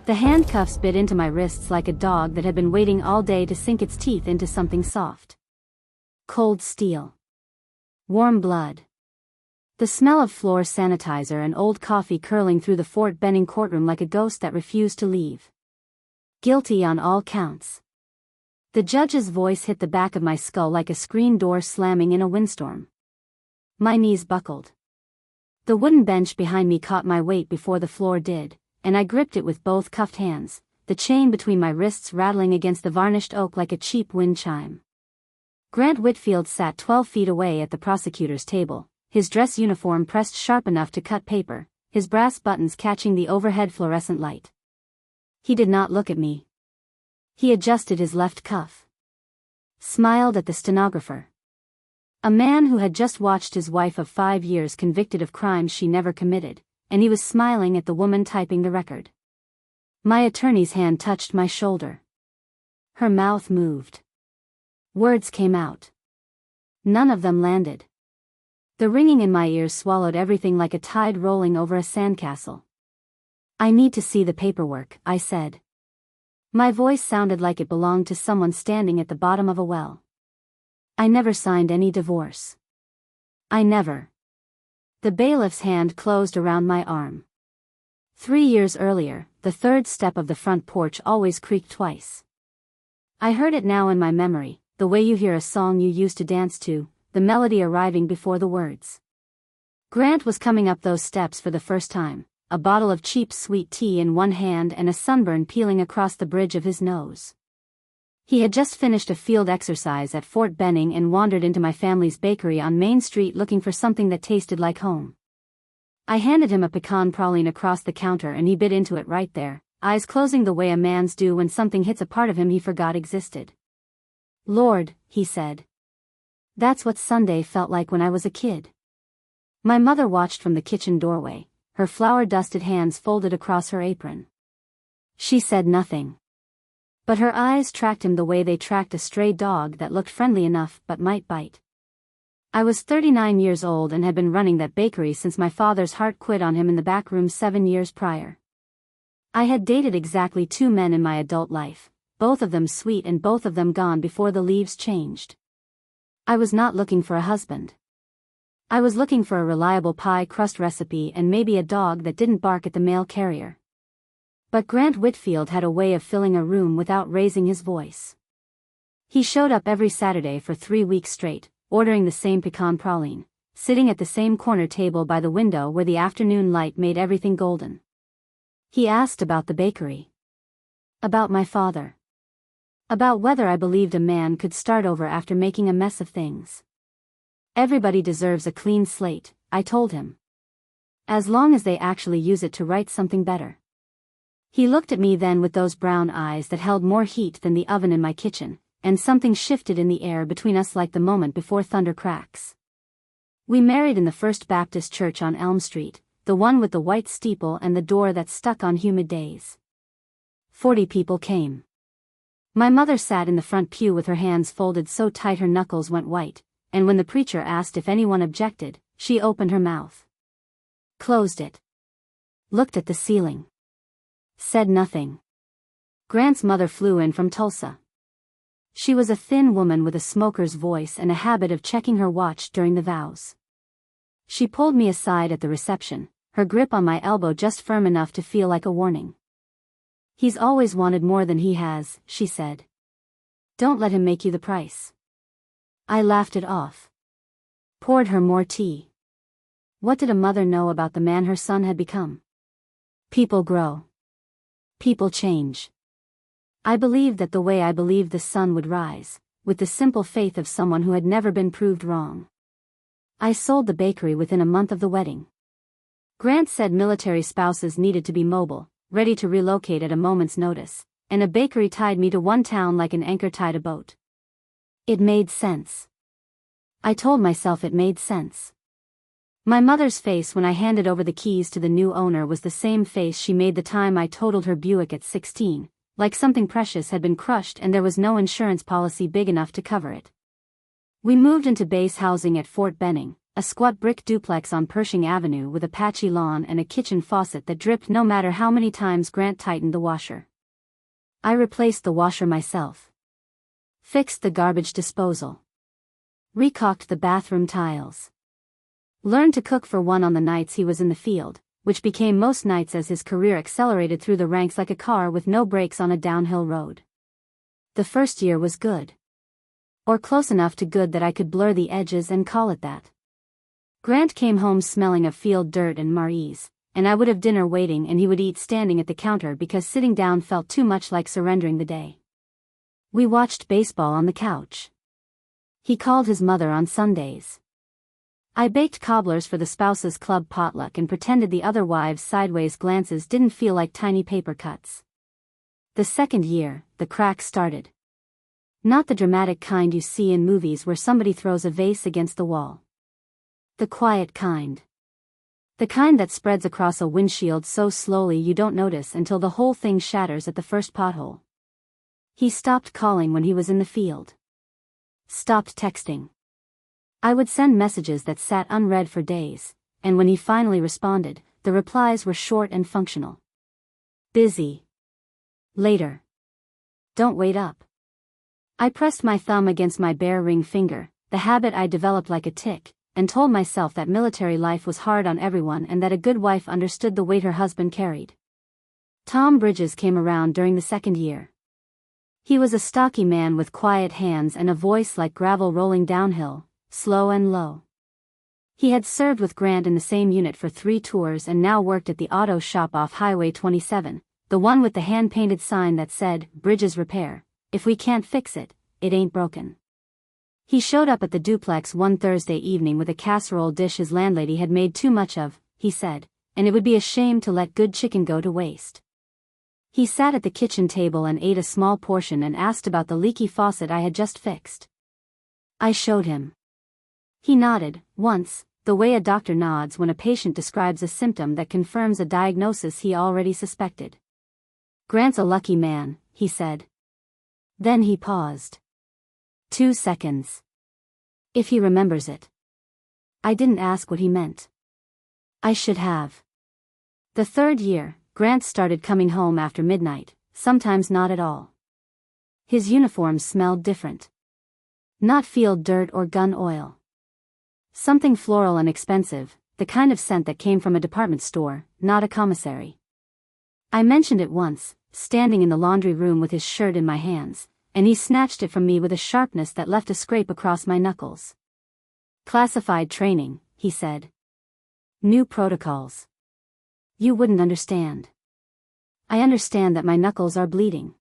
The handcuffs bit into my wrists like a dog that had been waiting all day to sink its teeth into something soft. Cold steel. Warm blood. The smell of floor sanitizer and old coffee curling through the Fort Benning courtroom like a ghost that refused to leave. Guilty on all counts. The judge's voice hit the back of my skull like a screen door slamming in a windstorm. My knees buckled. The wooden bench behind me caught my weight before the floor did, and I gripped it with both cuffed hands, the chain between my wrists rattling against the varnished oak like a cheap wind chime. Grant Whitfield sat 12 feet away at the prosecutor's table, his dress uniform pressed sharp enough to cut paper, his brass buttons catching the overhead fluorescent light. He did not look at me. He adjusted his left cuff. Smiled at the stenographer. A man who had just watched his wife of 5 years convicted of crimes she never committed, and he was smiling at the woman typing the record. My attorney's hand touched my shoulder. Her mouth moved. Words came out. None of them landed. The ringing in my ears swallowed everything like a tide rolling over a sandcastle. I need to see the paperwork, I said. My voice sounded like it belonged to someone standing at the bottom of a well. I never signed any divorce. I never. The bailiff's hand closed around my arm. 3 years earlier, the third step of the front porch always creaked twice. I heard it now in my memory, the way you hear a song you used to dance to, the melody arriving before the words. Grant was coming up those steps for the first time, a bottle of cheap sweet tea in one hand and a sunburn peeling across the bridge of his nose. He had just finished a field exercise at Fort Benning and wandered into my family's bakery on Main Street looking for something that tasted like home. I handed him a pecan praline across the counter and he bit into it right there, eyes closing the way a man's do when something hits a part of him he forgot existed. Lord, he said. That's what Sunday felt like when I was a kid. My mother watched from the kitchen doorway, her flour-dusted hands folded across her apron. She said nothing. But her eyes tracked him the way they tracked a stray dog that looked friendly enough but might bite. I was 39 years old and had been running that bakery since my father's heart quit on him in the back room 7 years prior. I had dated exactly 2 men in my adult life, both of them sweet and both of them gone before the leaves changed. I was not looking for a husband. I was looking for a reliable pie crust recipe and maybe a dog that didn't bark at the mail carrier. But Grant Whitfield had a way of filling a room without raising his voice. He showed up every Saturday for 3 weeks straight, ordering the same pecan praline, sitting at the same corner table by the window where the afternoon light made everything golden. He asked about the bakery. About my father. About whether I believed a man could start over after making a mess of things. Everybody deserves a clean slate, I told him. As long as they actually use it to write something better. He looked at me then with those brown eyes that held more heat than the oven in my kitchen, and something shifted in the air between us like the moment before thunder cracks. We married in the First Baptist Church on Elm Street, the one with the white steeple and the door that stuck on humid days. 40 people came. My mother sat in the front pew with her hands folded so tight her knuckles went white, and when the preacher asked if anyone objected, she opened her mouth. Closed it. Looked at the ceiling. Said nothing. Grant's mother flew in from Tulsa. She was a thin woman with a smoker's voice and a habit of checking her watch during the vows. She pulled me aside at the reception, her grip on my elbow just firm enough to feel like a warning. He's always wanted more than he has, she said. Don't let him make you the price. I laughed it off. Poured her more tea. What did a mother know about the man her son had become? People grow. People change. I believed that the way I believed the sun would rise, with the simple faith of someone who had never been proved wrong. I sold the bakery within a month of the wedding. Grant said military spouses needed to be mobile, ready to relocate at a moment's notice, and a bakery tied me to one town like an anchor tied a boat. It made sense. I told myself it made sense. My mother's face when I handed over the keys to the new owner was the same face she made the time I totaled her Buick at 16, like something precious had been crushed and there was no insurance policy big enough to cover it. We moved into base housing at Fort Benning, a squat brick duplex on Pershing Avenue with a patchy lawn and a kitchen faucet that dripped no matter how many times Grant tightened the washer. I replaced the washer myself. Fixed the garbage disposal. Recaulked the bathroom tiles. Learned to cook for one on the nights he was in the field, which became most nights as his career accelerated through the ranks like a car with no brakes on a downhill road. The first year was good. Or close enough to good that I could blur the edges and call it that. Grant came home smelling of field dirt and marquise, and I would have dinner waiting and he would eat standing at the counter because sitting down felt too much like surrendering the day. We watched baseball on the couch. He called his mother on Sundays. I baked cobblers for the spouses' club potluck and pretended the other wives' sideways glances didn't feel like tiny paper cuts. The second year, the cracks started. Not the dramatic kind you see in movies where somebody throws a vase against the wall. The quiet kind. The kind that spreads across a windshield so slowly you don't notice until the whole thing shatters at the first pothole. He stopped calling when he was in the field. Stopped texting. I would send messages that sat unread for days, and when he finally responded, the replies were short and functional. Busy. Later. Don't wait up. I pressed my thumb against my bare ring finger, the habit I developed like a tic, and told myself that military life was hard on everyone and that a good wife understood the weight her husband carried. Tom Bridges came around during the second year. He was a stocky man with quiet hands and a voice like gravel rolling downhill, slow and low. He had served with Grant in the same unit for 3 tours and now worked at the auto shop off Highway 27, the one with the hand-painted sign that said, Bridges Repair. If we can't fix it, it ain't broken. He showed up at the duplex one Thursday evening with a casserole dish his landlady had made too much of, he said, and it would be a shame to let good chicken go to waste. He sat at the kitchen table and ate a small portion and asked about the leaky faucet I had just fixed. I showed him. He nodded, once, the way a doctor nods when a patient describes a symptom that confirms a diagnosis he already suspected. Grant's a lucky man, he said. Then he paused. 2 seconds. If he remembers it. I didn't ask what he meant. I should have. The third year, Grant started coming home after midnight, sometimes not at all. His uniforms smelled different. Not field dirt or gun oil. Something floral and expensive, the kind of scent that came from a department store, not a commissary. I mentioned it once, standing in the laundry room with his shirt in my hands, and he snatched it from me with a sharpness that left a scrape across my knuckles. Classified training, he said. New protocols. You wouldn't understand. I understand that my knuckles are bleeding.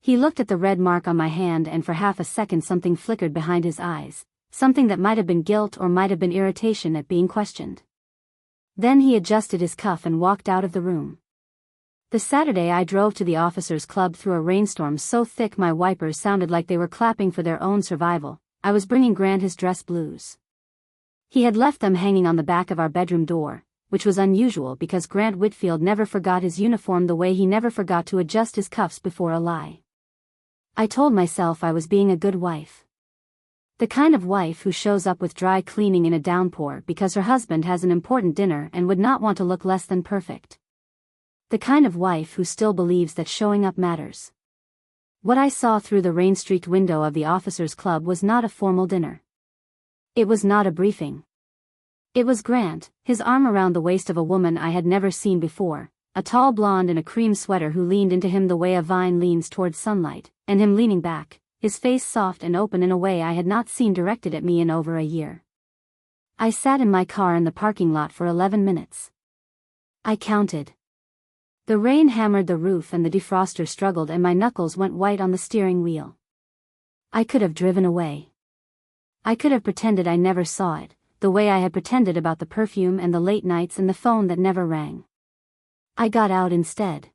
He looked at the red mark on my hand and for half a second something flickered behind his eyes, something that might have been guilt or might have been irritation at being questioned. Then he adjusted his cuff and walked out of the room. The Saturday I drove to the officers' club through a rainstorm so thick my wipers sounded like they were clapping for their own survival. I was bringing Grant his dress blues. He had left them hanging on the back of our bedroom door, which was unusual because Grant Whitfield never forgot his uniform the way he never forgot to adjust his cuffs before a lie. I told myself I was being a good wife. The kind of wife who shows up with dry cleaning in a downpour because her husband has an important dinner and would not want to look less than perfect. The kind of wife who still believes that showing up matters. What I saw through the rain-streaked window of the officers' club was not a formal dinner. It was not a briefing. It was Grant, his arm around the waist of a woman I had never seen before, a tall blonde in a cream sweater who leaned into him the way a vine leans towards sunlight, and him leaning back, his face soft and open in a way I had not seen directed at me in over a year. I sat in my car in the parking lot for 11 minutes. I counted. The rain hammered the roof and the defroster struggled and my knuckles went white on the steering wheel. I could have driven away. I could have pretended I never saw it, the way I had pretended about the perfume and the late nights and the phone that never rang. I got out instead.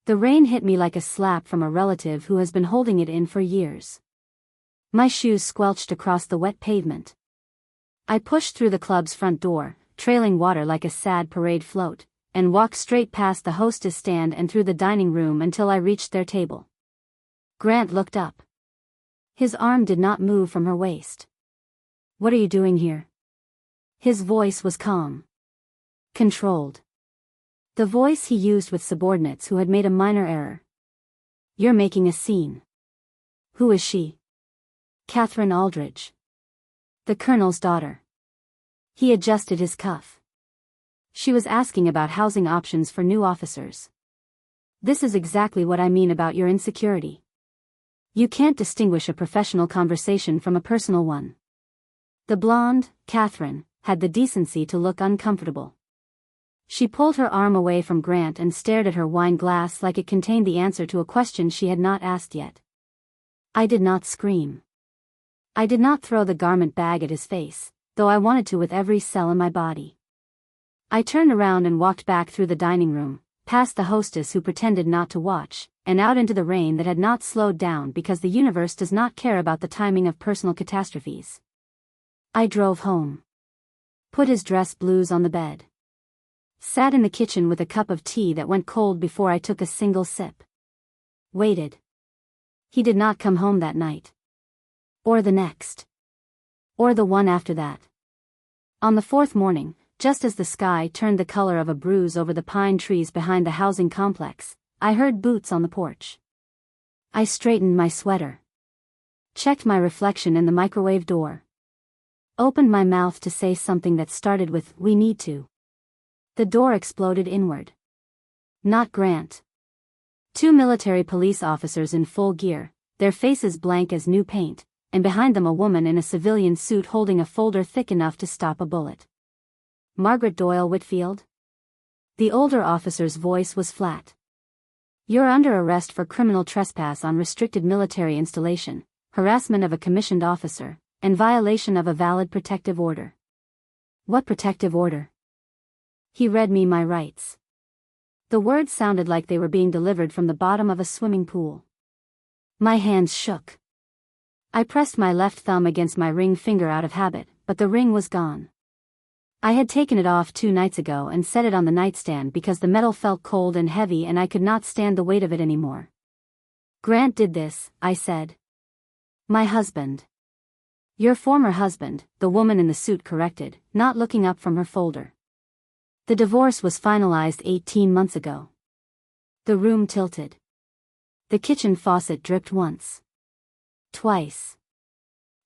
The rain hit me like a slap from a relative who has been holding it in for years. My shoes squelched across the wet pavement. I pushed through the club's front door, trailing water like a sad parade float, and walked straight past the hostess stand and through the dining room until I reached their table. Grant looked up. His arm did not move from her waist. "What are you doing here?" His voice was calm. Controlled. The voice he used with subordinates who had made a minor error. You're making a scene. Who is she? Catherine Aldridge. The colonel's daughter. He adjusted his cuff. She was asking about housing options for new officers. This is exactly what I mean about your insecurity. You can't distinguish a professional conversation from a personal one. The blonde, Catherine, had the decency to look uncomfortable. She pulled her arm away from Grant and stared at her wine glass like it contained the answer to a question she had not asked yet. I did not scream. I did not throw the garment bag at his face, though I wanted to with every cell in my body. I turned around and walked back through the dining room, past the hostess who pretended not to watch, and out into the rain that had not slowed down because the universe does not care about the timing of personal catastrophes. I drove home. Put his dress blues on the bed. Sat in the kitchen with a cup of tea that went cold before I took a single sip. Waited. He did not come home that night. Or the next. Or the one after that. On the fourth morning, just as the sky turned the color of a bruise over the pine trees behind the housing complex, I heard boots on the porch. I straightened my sweater. Checked my reflection in the microwave door. Opened my mouth to say something that started with, "We need to." The door exploded inward. Not Grant. Two military police officers in full gear, their faces blank as new paint, and behind them a woman in a civilian suit holding a folder thick enough to stop a bullet. Margaret Doyle Whitfield? The older officer's voice was flat. You're under arrest for criminal trespass on restricted military installation, harassment of a commissioned officer, and violation of a valid protective order. What protective order? He read me my rights. The words sounded like they were being delivered from the bottom of a swimming pool. My hands shook. I pressed my left thumb against my ring finger out of habit, but the ring was gone. I had taken it off 2 nights ago and set it on the nightstand because the metal felt cold and heavy and I could not stand the weight of it anymore. Grant did this, I said. My husband. Your former husband, the woman in the suit corrected, not looking up from her folder. The divorce was finalized 18 months ago. The room tilted. The kitchen faucet dripped once. Twice.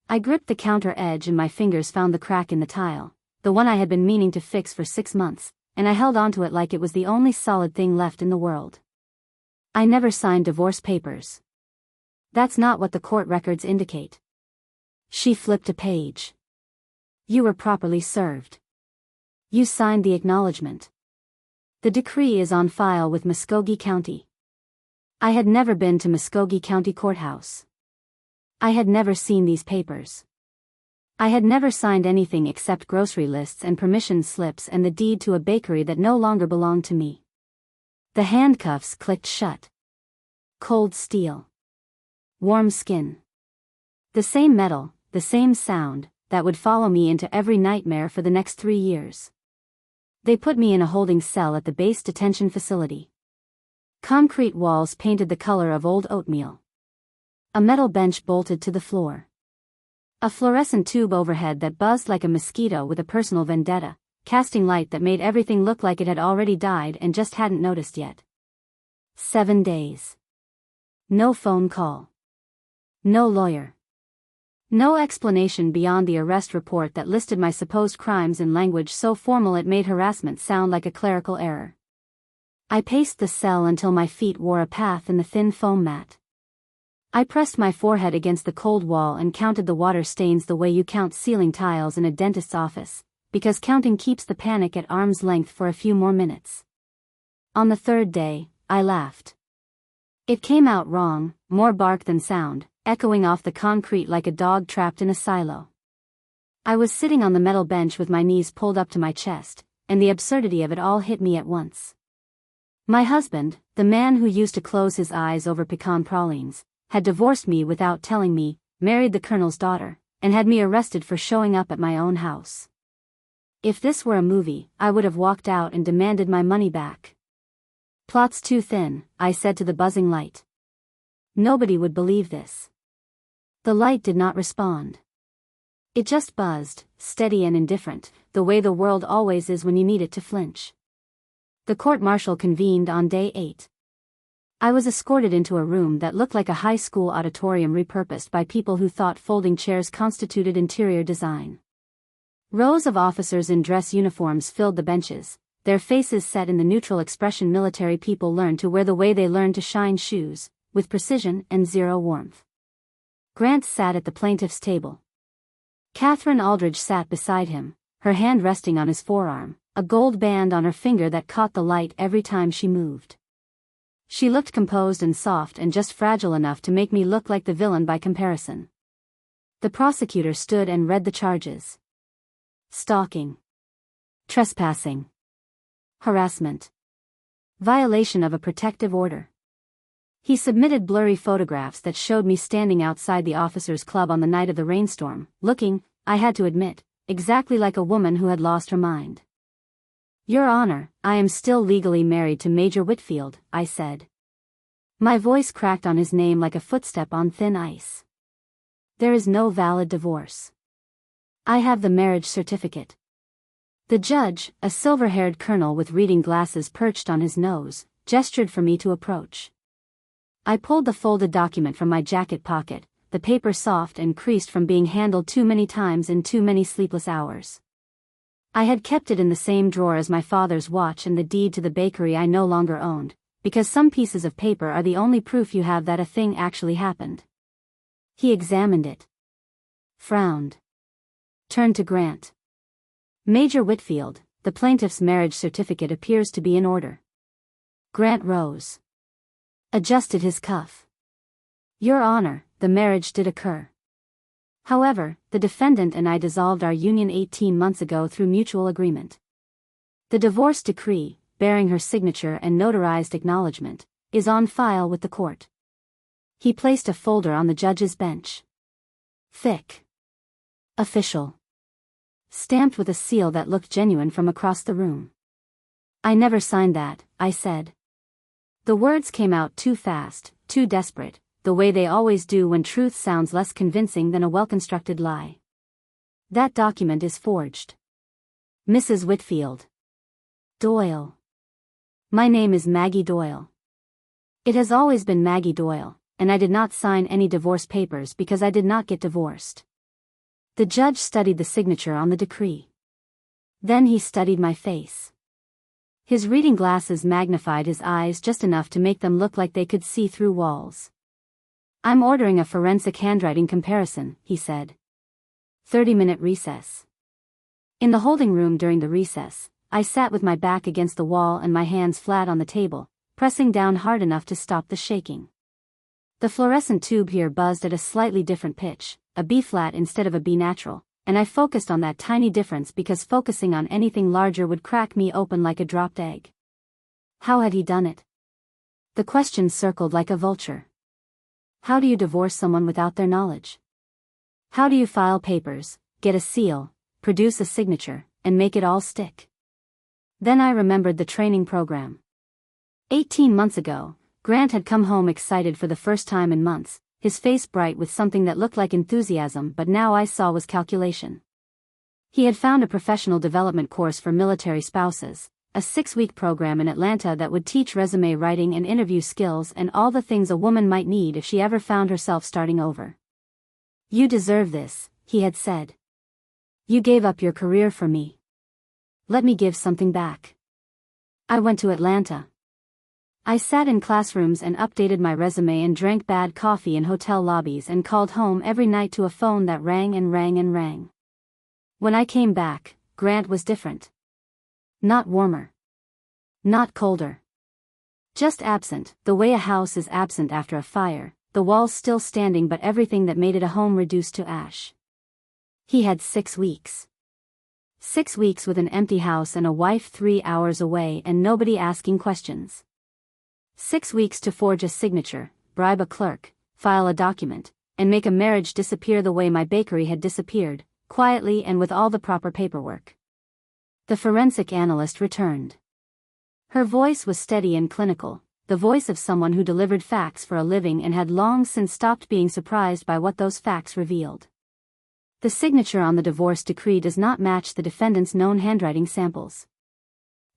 I gripped the counter edge and my fingers found the crack in the tile, the one I had been meaning to fix for 6 months, and I held onto it like it was the only solid thing left in the world. I never signed divorce papers. That's not what the court records indicate. She flipped a page. You were properly served. You signed the acknowledgement. The decree is on file with Muskogee County. I had never been to Muskogee County Courthouse. I had never seen these papers. I had never signed anything except grocery lists and permission slips and the deed to a bakery that no longer belonged to me. The handcuffs clicked shut. Cold steel. Warm skin. The same metal, the same sound, that would follow me into every nightmare for the next 3 years. They put me in a holding cell at the base detention facility. Concrete walls painted the color of old oatmeal. A metal bench bolted to the floor. A fluorescent tube overhead that buzzed like a mosquito with a personal vendetta, casting light that made everything look like it had already died and just hadn't noticed yet. 7 days. No phone call. No lawyer. No explanation beyond the arrest report that listed my supposed crimes in language so formal it made harassment sound like a clerical error. I paced the cell until my feet wore a path in the thin foam mat. I pressed my forehead against the cold wall and counted the water stains the way you count ceiling tiles in a dentist's office, because counting keeps the panic at arm's length for a few more minutes. On the 3rd day, I laughed. It came out wrong, more bark than sound, echoing off the concrete like a dog trapped in a silo. I was sitting on the metal bench with my knees pulled up to my chest, and the absurdity of it all hit me at once. My husband, the man who used to close his eyes over pecan pralines, had divorced me without telling me, married the colonel's daughter, and had me arrested for showing up at my own house. If this were a movie, I would have walked out and demanded my money back. Plot's too thin, I said to the buzzing light. Nobody would believe this. The light did not respond. It just buzzed, steady and indifferent, the way the world always is when you need it to flinch. The court-martial convened on day 8. I was escorted into a room that looked like a high school auditorium repurposed by people who thought folding chairs constituted interior design. Rows of officers in dress uniforms filled the benches, their faces set in the neutral expression military people learn to wear the way they learn to shine shoes, with precision and zero warmth. Grant sat at the plaintiff's table. Catherine Aldridge sat beside him, her hand resting on his forearm, a gold band on her finger that caught the light every time she moved. She looked composed and soft and just fragile enough to make me look like the villain by comparison. The prosecutor stood and read the charges. Stalking. Trespassing. Harassment. Violation of a protective order. He submitted blurry photographs that showed me standing outside the officers' club on the night of the rainstorm, looking, I had to admit, exactly like a woman who had lost her mind. Your Honor, I am still legally married to Major Whitfield, I said. My voice cracked on his name like a footstep on thin ice. There is no valid divorce. I have the marriage certificate. The judge, a silver-haired colonel with reading glasses perched on his nose, gestured for me to approach. I pulled the folded document from my jacket pocket, the paper soft and creased from being handled too many times in too many sleepless hours. I had kept it in the same drawer as my father's watch and the deed to the bakery I no longer owned, because some pieces of paper are the only proof you have that a thing actually happened. He examined it. Frowned. Turned to Grant. Major Whitfield, the plaintiff's marriage certificate appears to be in order. Grant rose. Adjusted his cuff. Your Honor, the marriage did occur. However, the defendant and I dissolved our union 18 months ago through mutual agreement. The divorce decree, bearing her signature and notarized acknowledgement, is on file with the court. He placed a folder on the judge's bench. Thick. Official. Stamped with a seal that looked genuine from across the room. I never signed that, I said. The words came out too fast, too desperate, the way they always do when truth sounds less convincing than a well-constructed lie. That document is forged. Mrs. Whitfield. Doyle. My name is Maggie Doyle. It has always been Maggie Doyle, and I did not sign any divorce papers because I did not get divorced. The judge studied the signature on the decree. Then he studied my face. His reading glasses magnified his eyes just enough to make them look like they could see through walls. I'm ordering a forensic handwriting comparison, he said. 30-minute recess. In the holding room during the recess, I sat with my back against the wall and my hands flat on the table, pressing down hard enough to stop the shaking. The fluorescent tube here buzzed at a slightly different pitch, a B-flat instead of a B-natural, and I focused on that tiny difference because focusing on anything larger would crack me open like a dropped egg. How had he done it? The question circled like a vulture. How do you divorce someone without their knowledge? How do you file papers, get a seal, produce a signature, and make it all stick? Then I remembered the training program. 18 months ago, Grant had come home excited for the first time in months, his face bright with something that looked like enthusiasm but now I saw was calculation. He had found a professional development course for military spouses, a 6-week program in Atlanta that would teach resume writing and interview skills and all the things a woman might need if she ever found herself starting over. You deserve this, he had said. You gave up your career for me. Let me give something back. I went to Atlanta. I sat in classrooms and updated my resume and drank bad coffee in hotel lobbies and called home every night to a phone that rang and rang and rang. When I came back, Grant was different. Not warmer. Not colder. Just absent, the way a house is absent after a fire, the walls still standing but everything that made it a home reduced to ash. He had 6 weeks. 6 weeks with an empty house and a wife 3 hours away and nobody asking questions. 6 weeks to forge a signature, bribe a clerk, file a document, and make a marriage disappear the way my bakery had disappeared, quietly and with all the proper paperwork. The forensic analyst returned. Her voice was steady and clinical, the voice of someone who delivered facts for a living and had long since stopped being surprised by what those facts revealed. The signature on the divorce decree does not match the defendant's known handwriting samples.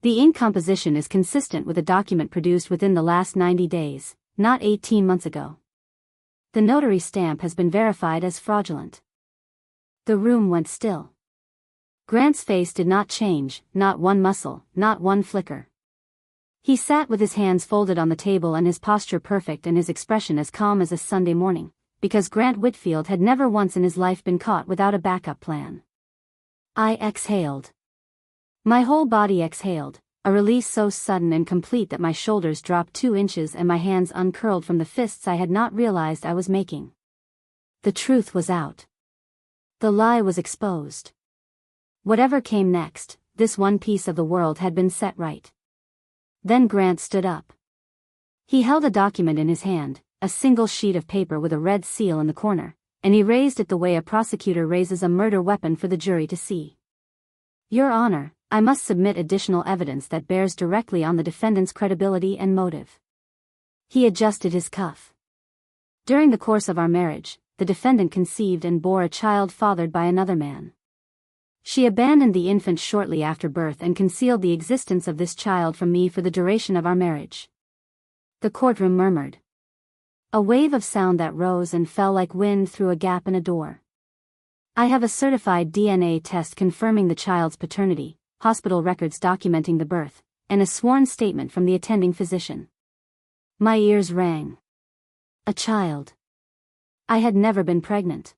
The ink composition is consistent with a document produced within the last 90 days, not 18 months ago. The notary stamp has been verified as fraudulent. The room went still. Grant's face did not change, not one muscle, not one flicker. He sat with his hands folded on the table and his posture perfect and his expression as calm as a Sunday morning, because Grant Whitfield had never once in his life been caught without a backup plan. I exhaled. My whole body exhaled, a release so sudden and complete that my shoulders dropped 2 inches and my hands uncurled from the fists I had not realized I was making. The truth was out. The lie was exposed. Whatever came next, this one piece of the world had been set right. Then Grant stood up. He held a document in his hand, a single sheet of paper with a red seal in the corner, and he raised it the way a prosecutor raises a murder weapon for the jury to see. Your Honor, I must submit additional evidence that bears directly on the defendant's credibility and motive. He adjusted his cuff. During the course of our marriage, the defendant conceived and bore a child fathered by another man. She abandoned the infant shortly after birth and concealed the existence of this child from me for the duration of our marriage. The courtroom murmured. A wave of sound that rose and fell like wind through a gap in a door. I have a certified DNA test confirming the child's paternity, hospital records documenting the birth, and a sworn statement from the attending physician. My ears rang. A child. I had never been pregnant.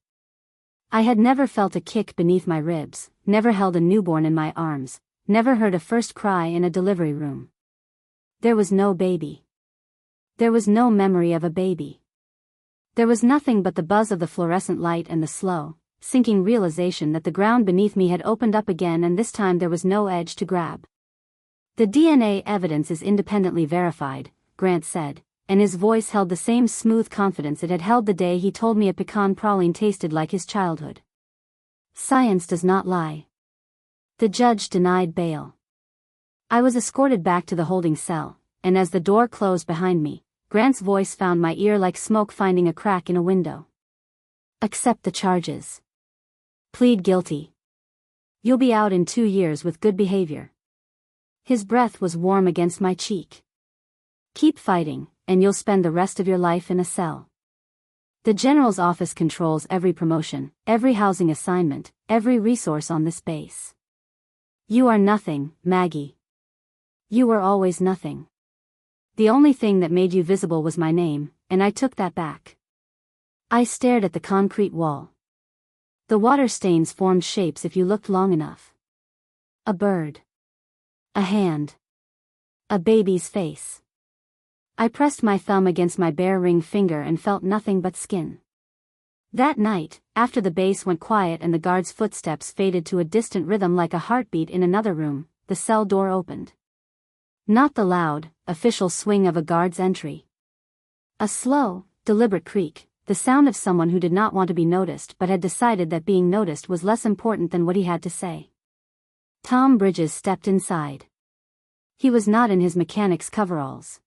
I had never felt a kick beneath my ribs, never held a newborn in my arms, never heard a first cry in a delivery room. There was no baby. There was no memory of a baby. There was nothing but the buzz of the fluorescent light and the slow, sinking realization that the ground beneath me had opened up again, and this time there was no edge to grab. The DNA evidence is independently verified, Grant said, and his voice held the same smooth confidence it had held the day he told me a pecan praline tasted like his childhood. Science does not lie. The judge denied bail. I was escorted back to the holding cell, and as the door closed behind me, Grant's voice found my ear like smoke finding a crack in a window. Accept the charges. Plead guilty. You'll be out in 2 years with good behavior. His breath was warm against my cheek. Keep fighting, and you'll spend the rest of your life in a cell. The General's office controls every promotion, every housing assignment, every resource on this base. You are nothing, Maggie. You were always nothing. The only thing that made you visible was my name, and I took that back. I stared at the concrete wall. The water stains formed shapes if you looked long enough. A bird. A hand. A baby's face. I pressed my thumb against my bare ring finger and felt nothing but skin. That night, after the bass went quiet and the guard's footsteps faded to a distant rhythm like a heartbeat in another room, the cell door opened. Not the loud, official swing of a guard's entry. A slow, deliberate creak, the sound of someone who did not want to be noticed but had decided that being noticed was less important than what he had to say. Tom Bridges stepped inside. He was not in his mechanic's coveralls.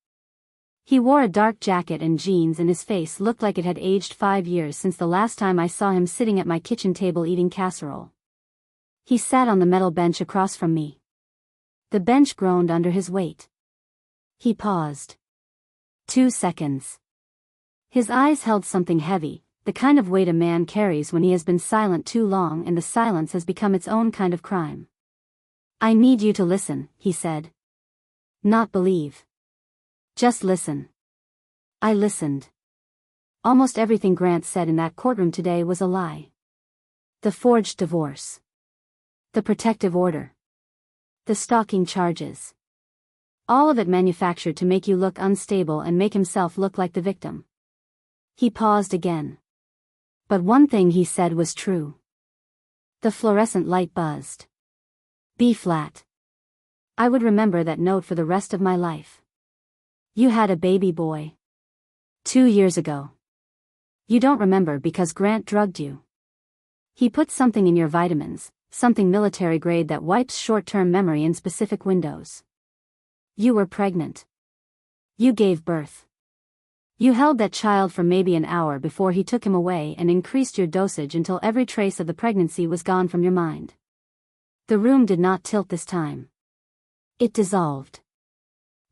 He wore a dark jacket and jeans, and his face looked like it had aged 5 years since the last time I saw him sitting at my kitchen table eating casserole. He sat on the metal bench across from me. The bench groaned under his weight. He paused. 2 seconds. His eyes held something heavy, the kind of weight a man carries when he has been silent too long and the silence has become its own kind of crime. I need you to listen, he said. Not believe. Just listen. I listened. Almost everything Grant said in that courtroom today was a lie. The forged divorce. The protective order. The stalking charges. All of it manufactured to make you look unstable and make himself look like the victim. He paused again. But one thing he said was true. The fluorescent light buzzed. B flat. I would remember that note for the rest of my life. You had a baby boy. 2 years ago. You don't remember because Grant drugged you. He put something in your vitamins, something military grade that wipes short-term memory in specific windows. You were pregnant. You gave birth. You held that child for maybe an hour before he took him away and increased your dosage until every trace of the pregnancy was gone from your mind. The room did not tilt this time. It dissolved.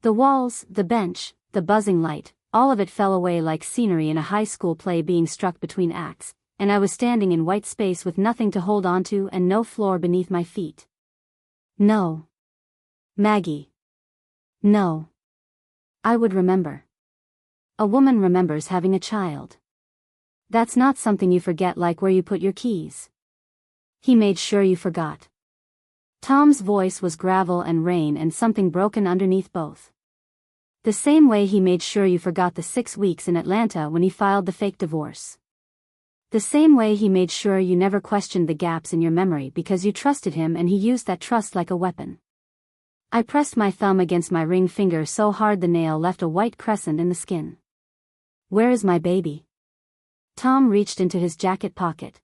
The walls, the bench, the buzzing light, all of it fell away like scenery in a high school play being struck between acts, and I was standing in white space with nothing to hold onto and no floor beneath my feet. No. Maggie. No. I would remember. A woman remembers having a child. That's not something you forget, like where you put your keys. He made sure you forgot. Tom's voice was gravel and rain and something broken underneath both. The same way he made sure you forgot the 6 weeks in Atlanta when he filed the fake divorce. The same way he made sure you never questioned the gaps in your memory because you trusted him and he used that trust like a weapon. I pressed my thumb against my ring finger so hard the nail left a white crescent in the skin. Where is my baby? Tom reached into his jacket pocket.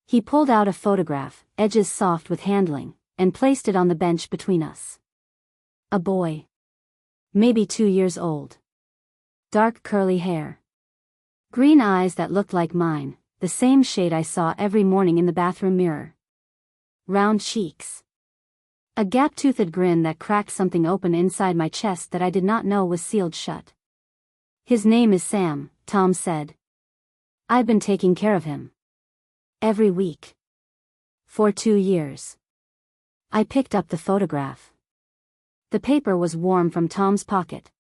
He pulled out a photograph, edges soft with handling, and placed it on the bench between us. A boy. Maybe 2 years old. Dark curly hair. Green eyes that looked like mine, the same shade I saw every morning in the bathroom mirror. Round cheeks. A gap-toothed grin that cracked something open inside my chest that I did not know was sealed shut. His name is Sam, Tom said. I've been taking care of him. Every week. For 2 years. I picked up the photograph. The paper was warm from Tom's pocket.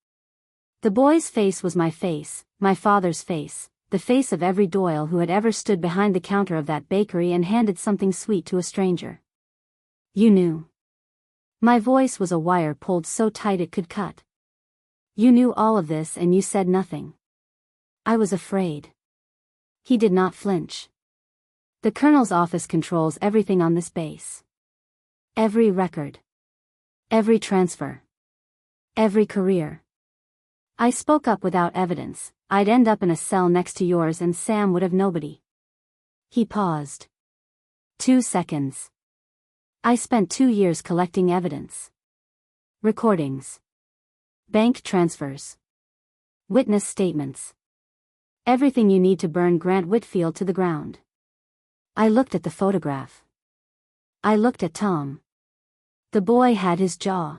The boy's face was my face, my father's face, the face of every Doyle who had ever stood behind the counter of that bakery and handed something sweet to a stranger. You knew. My voice was a wire pulled so tight it could cut. You knew all of this and you said nothing. I was afraid. He did not flinch. The colonel's office controls everything on this base. Every record. Every transfer. Every career. I spoke up without evidence. I'd end up in a cell next to yours and Sam would have nobody. He paused. 2 seconds. I spent 2 years collecting evidence. Recordings. Bank transfers. Witness statements. Everything you need to burn Grant Whitfield to the ground. I looked at the photograph. I looked at Tom. The boy had his jaw.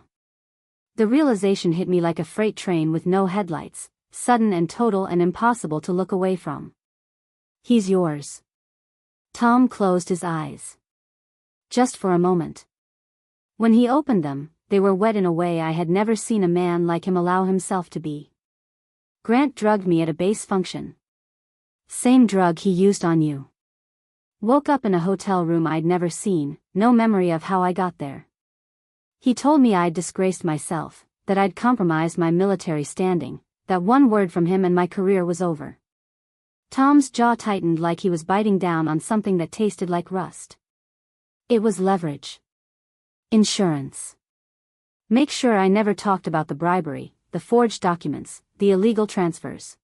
The realization hit me like a freight train with no headlights, sudden and total and impossible to look away from. He's yours. Tom closed his eyes. Just for a moment. When he opened them, they were wet in a way I had never seen a man like him allow himself to be. Grant drugged me at a base function. Same drug he used on you. Woke up in a hotel room I'd never seen, no memory of how I got there. He told me I'd disgraced myself, that I'd compromised my military standing, that one word from him and my career was over. Tom's jaw tightened like he was biting down on something that tasted like rust. It was leverage. Insurance. Make sure I never talked about the bribery, the forged documents, the illegal transfers.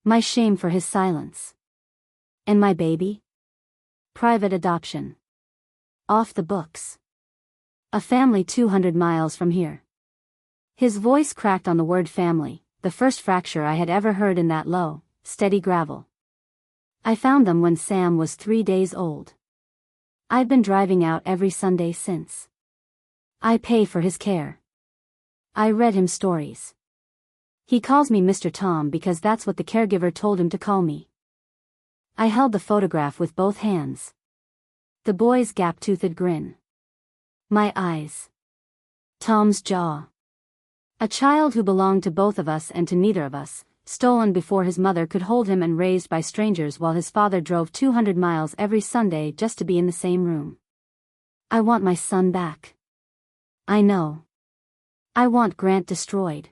My shame for his silence. And my baby? Private adoption. Off the books. A family 200 miles from here. His voice cracked on the word family, the first fracture I had ever heard in that low, steady gravel. I found them when Sam was 3 days old. I've been driving out every Sunday since. I pay for his care. I read him stories. He calls me Mr. Tom because that's what the caregiver told him to call me. I held the photograph with both hands. The boy's gap-toothed grin. My eyes. Tom's jaw. A child who belonged to both of us and to neither of us, stolen before his mother could hold him and raised by strangers while his father drove 200 miles every Sunday just to be in the same room. I want my son back. I know. I want Grant destroyed.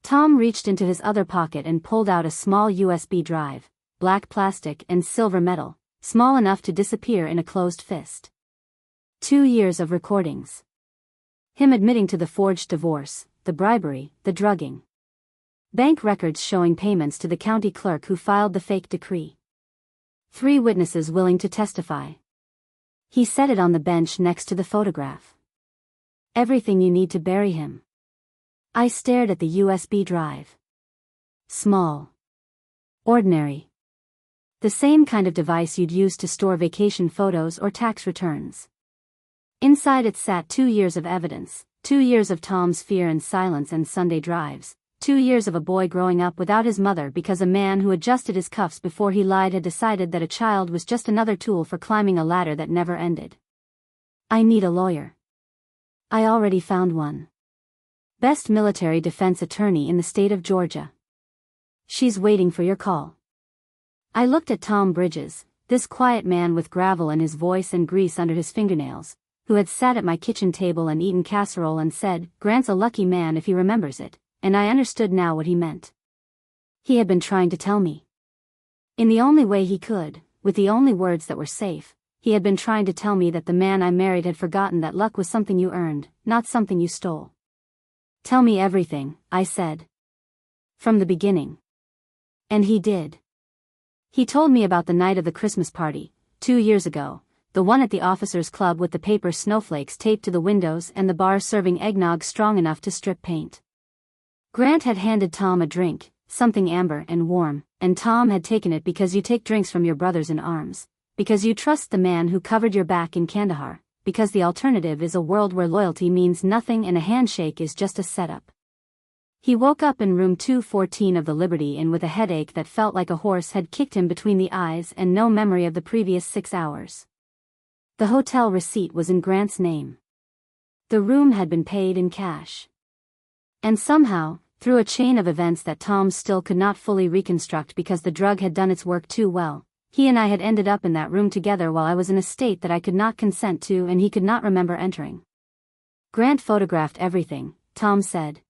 Tom reached into his other pocket and pulled out a small USB drive, black plastic and silver metal, small enough to disappear in a closed fist. 2 years of recordings. Him admitting to the forged divorce, the bribery, the drugging. Bank records showing payments to the county clerk who filed the fake decree. 3 witnesses willing to testify. He set it on the bench next to the photograph. Everything you need to bury him. I stared at the USB drive. Small. Ordinary. The same kind of device you'd use to store vacation photos or tax returns. Inside it sat 2 years of evidence, 2 years of Tom's fear and silence and Sunday drives, 2 years of a boy growing up without his mother because a man who adjusted his cuffs before he lied had decided that a child was just another tool for climbing a ladder that never ended. I need a lawyer. I already found one. Best military defense attorney in the state of Georgia. She's waiting for your call. I looked at Tom Bridges, this quiet man with gravel in his voice and grease under his fingernails, who had sat at my kitchen table and eaten casserole and said, "Grant's a lucky man if he remembers it," and I understood now what he meant. He had been trying to tell me. In the only way he could, with the only words that were safe, he had been trying to tell me that the man I married had forgotten that luck was something you earned, not something you stole. "Tell me everything," I said. "From the beginning." And he did. He told me about the night of the Christmas party, 2 years ago, the one at the officers' club with the paper snowflakes taped to the windows and the bar serving eggnog strong enough to strip paint. Grant had handed Tom a drink, something amber and warm, and Tom had taken it because you take drinks from your brothers in arms, because you trust the man who covered your back in Kandahar, because the alternative is a world where loyalty means nothing and a handshake is just a setup. He woke up in room 214 of the Liberty Inn with a headache that felt like a horse had kicked him between the eyes and no memory of the previous 6 hours. The hotel receipt was in Grant's name. The room had been paid in cash. And somehow, through a chain of events that Tom still could not fully reconstruct because the drug had done its work too well, he and I had ended up in that room together while I was in a state that I could not consent to and he could not remember entering. Grant photographed everything, Tom said.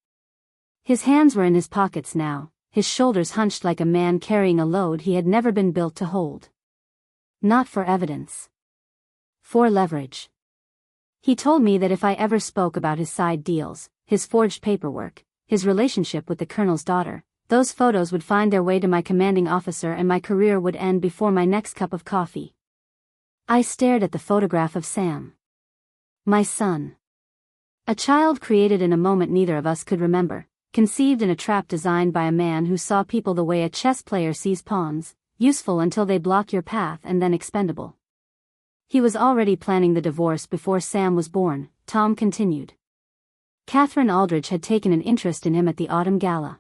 His hands were in his pockets now, his shoulders hunched like a man carrying a load he had never been built to hold. Not for evidence. For leverage. He told me that if I ever spoke about his side deals, his forged paperwork, his relationship with the colonel's daughter, those photos would find their way to my commanding officer and my career would end before my next cup of coffee. I stared at the photograph of Sam. My son. A child created in a moment neither of us could remember. Conceived in a trap designed by a man who saw people the way a chess player sees pawns, useful until they block your path and then expendable. He was already planning the divorce before Sam was born, Tom continued. Catherine Aldridge had taken an interest in him at the autumn gala.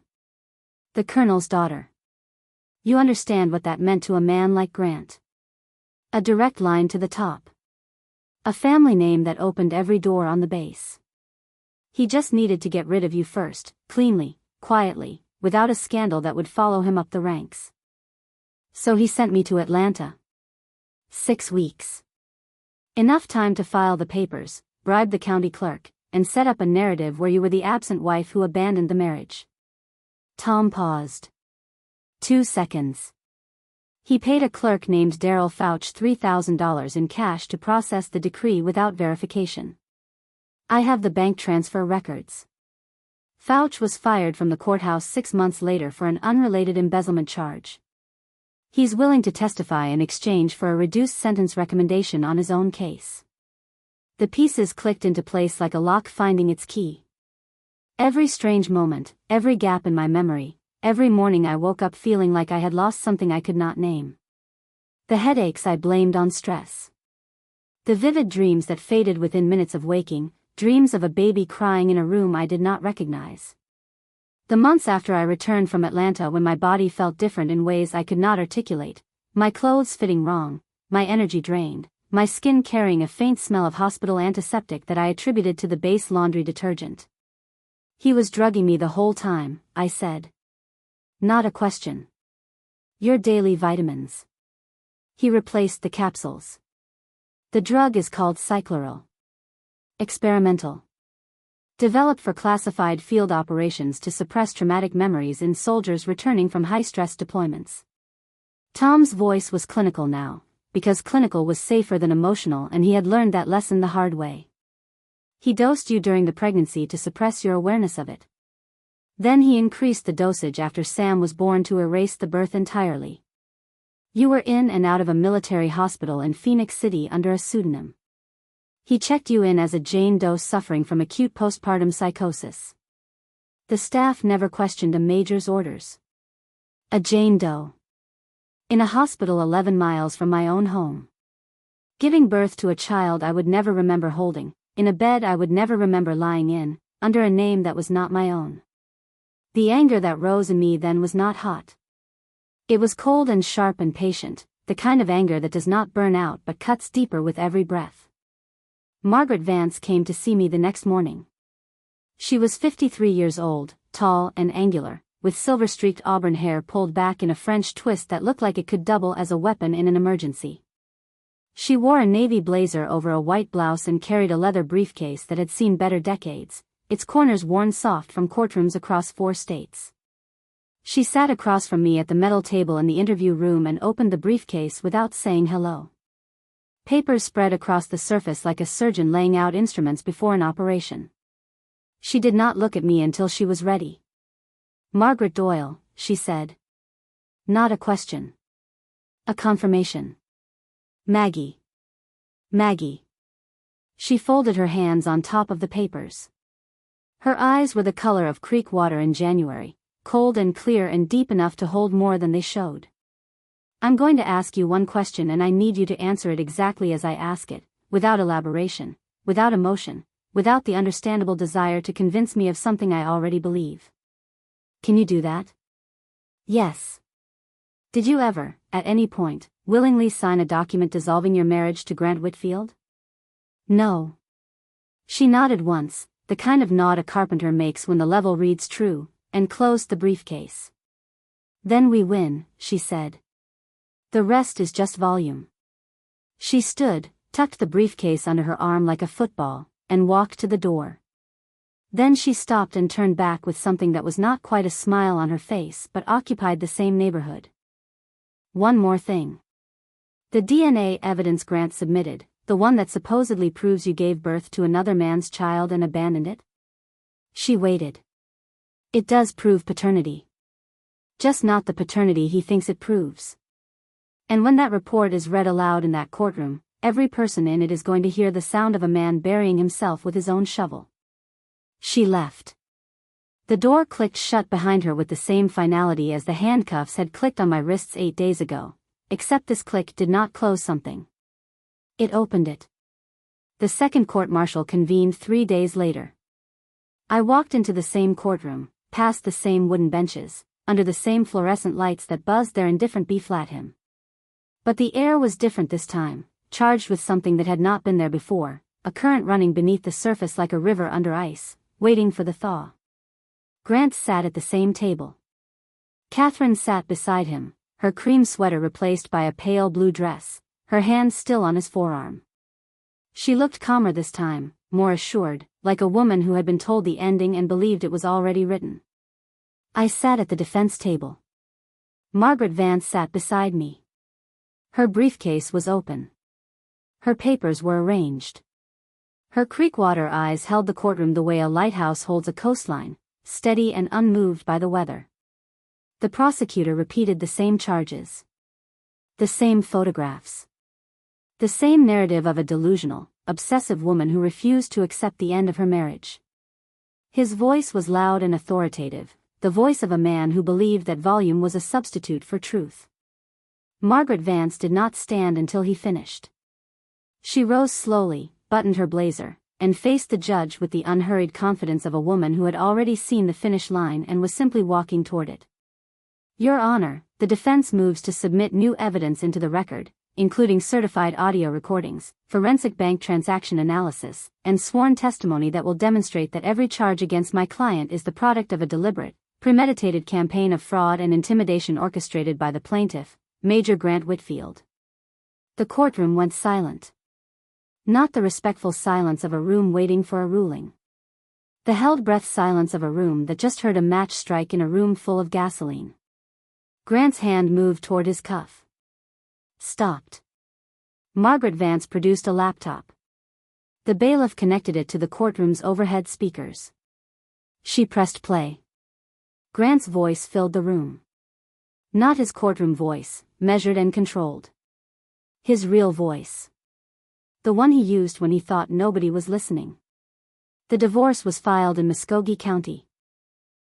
The colonel's daughter. You understand what that meant to a man like Grant. A direct line to the top. A family name that opened every door on the base. He just needed to get rid of you first, cleanly, quietly, without a scandal that would follow him up the ranks. So he sent me to Atlanta. 6 weeks. Enough time to file the papers, bribe the county clerk, and set up a narrative where you were the absent wife who abandoned the marriage. Tom paused. 2 seconds. He paid a clerk named Daryl Fouch $3,000 in cash to process the decree without verification. I have the bank transfer records. Fouch was fired from the courthouse 6 months later for an unrelated embezzlement charge. He's willing to testify in exchange for a reduced sentence recommendation on his own case. The pieces clicked into place like a lock finding its key. Every strange moment, every gap in my memory, every morning I woke up feeling like I had lost something I could not name. The headaches I blamed on stress. The vivid dreams that faded within minutes of waking, dreams of a baby crying in a room I did not recognize. The months after I returned from Atlanta when my body felt different in ways I could not articulate, my clothes fitting wrong, my energy drained, my skin carrying a faint smell of hospital antiseptic that I attributed to the base laundry detergent. He was drugging me the whole time, I said. Not a question. Your daily vitamins. He replaced the capsules. The drug is called cycloral. Experimental. Developed for classified field operations to suppress traumatic memories in soldiers returning from high-stress deployments. Tom's voice was clinical now, because clinical was safer than emotional and he had learned that lesson the hard way. He dosed you during the pregnancy to suppress your awareness of it. Then he increased the dosage after Sam was born to erase the birth entirely. You were in and out of a military hospital in Phoenix City under a pseudonym. He checked you in as a Jane Doe suffering from acute postpartum psychosis. The staff never questioned a major's orders. A Jane Doe. In a hospital 11 miles from my own home. Giving birth to a child I would never remember holding, in a bed I would never remember lying in, under a name that was not my own. The anger that rose in me then was not hot. It was cold and sharp and patient, the kind of anger that does not burn out but cuts deeper with every breath. Margaret Vance came to see me the next morning. She was 53 years old, tall and angular, with silver-streaked auburn hair pulled back in a French twist that looked like it could double as a weapon in an emergency. She wore a navy blazer over a white blouse and carried a leather briefcase that had seen better decades, its corners worn soft from courtrooms across 4 states. She sat across from me at the metal table in the interview room and opened the briefcase without saying hello. Papers spread across the surface like a surgeon laying out instruments before an operation. She did not look at me until she was ready. "Margaret Doyle," she said. Not a question. A confirmation. "Maggie. Maggie." She folded her hands on top of the papers. Her eyes were the color of creek water in January, cold and clear and deep enough to hold more than they showed. "I'm going to ask you one question and I need you to answer it exactly as I ask it, without elaboration, without emotion, without the understandable desire to convince me of something I already believe. Can you do that?" "Yes." "Did you ever, at any point, willingly sign a document dissolving your marriage to Grant Whitfield?" "No." She nodded once, the kind of nod a carpenter makes when the level reads true, and closed the briefcase. "Then we win," she said. "The rest is just volume." She stood, tucked the briefcase under her arm like a football, and walked to the door. Then she stopped and turned back with something that was not quite a smile on her face but occupied the same neighborhood. "One more thing. The DNA evidence Grant submitted, the one that supposedly proves you gave birth to another man's child and abandoned it?" She waited. "It does prove paternity. Just not the paternity he thinks it proves. And when that report is read aloud in that courtroom, every person in it is going to hear the sound of a man burying himself with his own shovel." She left. The door clicked shut behind her with the same finality as the handcuffs had clicked on my wrists 8 days ago, except this click did not close something. It opened it. The second court-martial convened 3 days later. I walked into the same courtroom, past the same wooden benches, under the same fluorescent lights that buzzed their indifferent B-flat hymn. But the air was different this time, charged with something that had not been there before, a current running beneath the surface like a river under ice, waiting for the thaw. Grant sat at the same table. Catherine sat beside him, her cream sweater replaced by a pale blue dress, her hand still on his forearm. She looked calmer this time, more assured, like a woman who had been told the ending and believed it was already written. I sat at the defense table. Margaret Vance sat beside me. Her briefcase was open. Her papers were arranged. Her creekwater eyes held the courtroom the way a lighthouse holds a coastline, steady and unmoved by the weather. The prosecutor repeated the same charges. The same photographs. The same narrative of a delusional, obsessive woman who refused to accept the end of her marriage. His voice was loud and authoritative, the voice of a man who believed that volume was a substitute for truth. Margaret Vance did not stand until he finished. She rose slowly, buttoned her blazer, and faced the judge with the unhurried confidence of a woman who had already seen the finish line and was simply walking toward it. "Your Honor, the defense moves to submit new evidence into the record, including certified audio recordings, forensic bank transaction analysis, and sworn testimony that will demonstrate that every charge against my client is the product of a deliberate, premeditated campaign of fraud and intimidation orchestrated by the plaintiff, Major Grant Whitfield." The courtroom went silent. Not the respectful silence of a room waiting for a ruling. The held-breath silence of a room that just heard a match strike in a room full of gasoline. Grant's hand moved toward his cuff. Stopped. Margaret Vance produced a laptop. The bailiff connected it to the courtroom's overhead speakers. She pressed play. Grant's voice filled the room. Not his courtroom voice, measured and controlled. His real voice. The one he used when he thought nobody was listening. The divorce was filed in Muskogee County.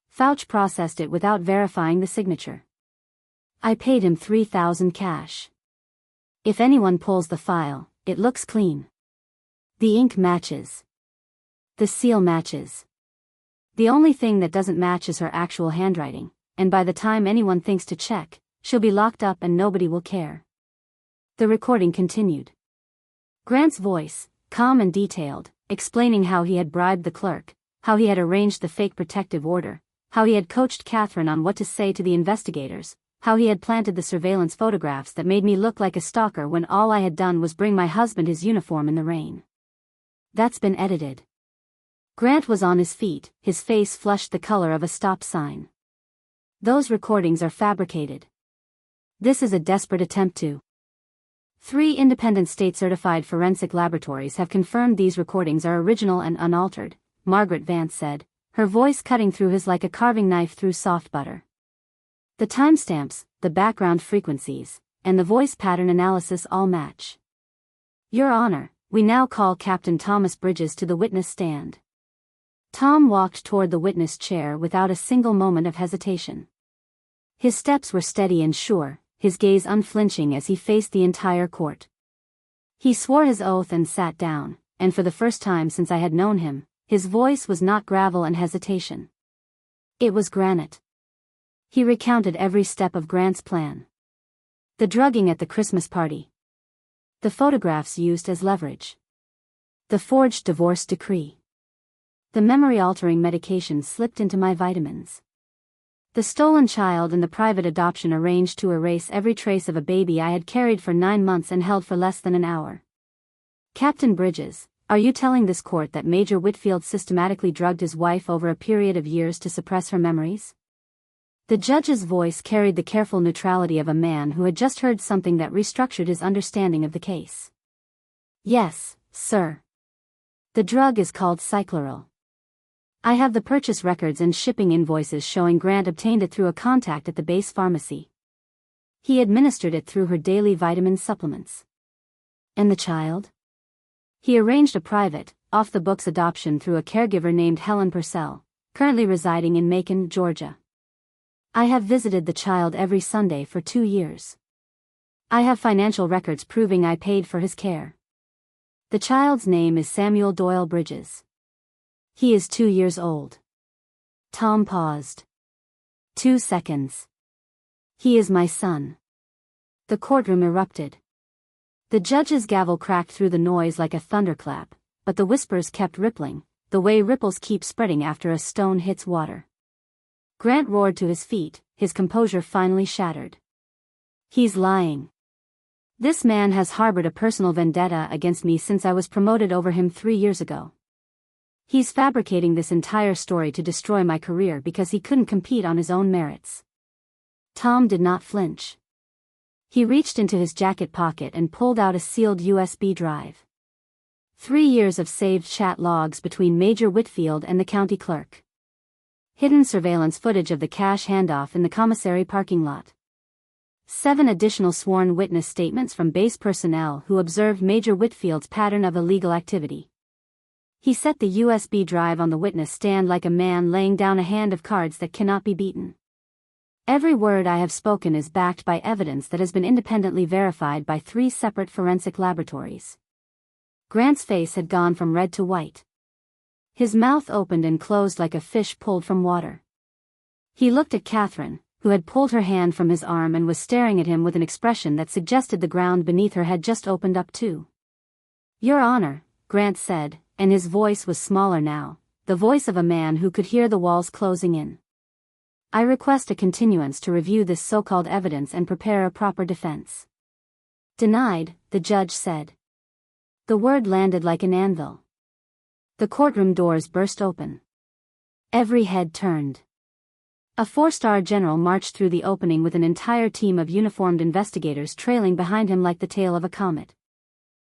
Fouch processed it without verifying the signature. I paid him 3,000 cash. If anyone pulls the file, it looks clean. The ink matches. The seal matches. The only thing that doesn't match is her actual handwriting, and by the time anyone thinks to check, she'll be locked up and nobody will care. The recording continued. Grant's voice, calm and detailed, explaining how he had bribed the clerk, how he had arranged the fake protective order, how he had coached Catherine on what to say to the investigators, how he had planted the surveillance photographs that made me look like a stalker when all I had done was bring my husband his uniform in the rain. That's been edited. Grant was on his feet, his face flushed the color of a stop sign. Those recordings are fabricated. This is a desperate attempt to. 3 independent state-certified forensic laboratories have confirmed these recordings are original and unaltered, Margaret Vance said, her voice cutting through his like a carving knife through soft butter. The timestamps, the background frequencies, and the voice pattern analysis all match. Your Honor, we now call Captain Thomas Bridges to the witness stand. Tom walked toward the witness chair without a single moment of hesitation. His steps were steady and sure, his gaze unflinching as he faced the entire court. He swore his oath and sat down, and for the first time since I had known him, his voice was not gravel and hesitation. It was granite. He recounted every step of Grant's plan. The drugging at the Christmas party. The photographs used as leverage. The forged divorce decree. The memory-altering medication slipped into my vitamins. The stolen child and the private adoption arranged to erase every trace of a baby I had carried for 9 months and held for less than an hour. Captain Bridges, are you telling this court that Major Whitfield systematically drugged his wife over a period of years to suppress her memories? The judge's voice carried the careful neutrality of a man who had just heard something that restructured his understanding of the case. Yes, sir. The drug is called Cycloral. I have the purchase records and shipping invoices showing Grant obtained it through a contact at the base pharmacy. He administered it through her daily vitamin supplements. And the child? He arranged a private, off-the-books adoption through a caregiver named Helen Purcell, currently residing in Macon, Georgia. I have visited the child every Sunday for 2 years. I have financial records proving I paid for his care. The child's name is Samuel Doyle Bridges. He is 2 years old. Tom paused. 2 seconds. He is my son. The courtroom erupted. The judge's gavel cracked through the noise like a thunderclap, but the whispers kept rippling, the way ripples keep spreading after a stone hits water. Grant roared to his feet, his composure finally shattered. He's lying. This man has harbored a personal vendetta against me since I was promoted over him 3 years ago. He's fabricating this entire story to destroy my career because he couldn't compete on his own merits. Tom did not flinch. He reached into his jacket pocket and pulled out a sealed USB drive. 3 years of saved chat logs between Major Whitfield and the county clerk. Hidden surveillance footage of the cash handoff in the commissary parking lot. 7 additional sworn witness statements from base personnel who observed Major Whitfield's pattern of illegal activity. He set the USB drive on the witness stand like a man laying down a hand of cards that cannot be beaten. Every word I have spoken is backed by evidence that has been independently verified by 3 separate forensic laboratories. Grant's face had gone from red to white. His mouth opened and closed like a fish pulled from water. He looked at Catherine, who had pulled her hand from his arm and was staring at him with an expression that suggested the ground beneath her had just opened up too. Your Honor, Grant said, and his voice was smaller now, the voice of a man who could hear the walls closing in. I request a continuance to review this so-called evidence and prepare a proper defense. Denied, the judge said. The word landed like an anvil. The courtroom doors burst open. Every head turned. A 4-star general marched through the opening with an entire team of uniformed investigators trailing behind him like the tail of a comet.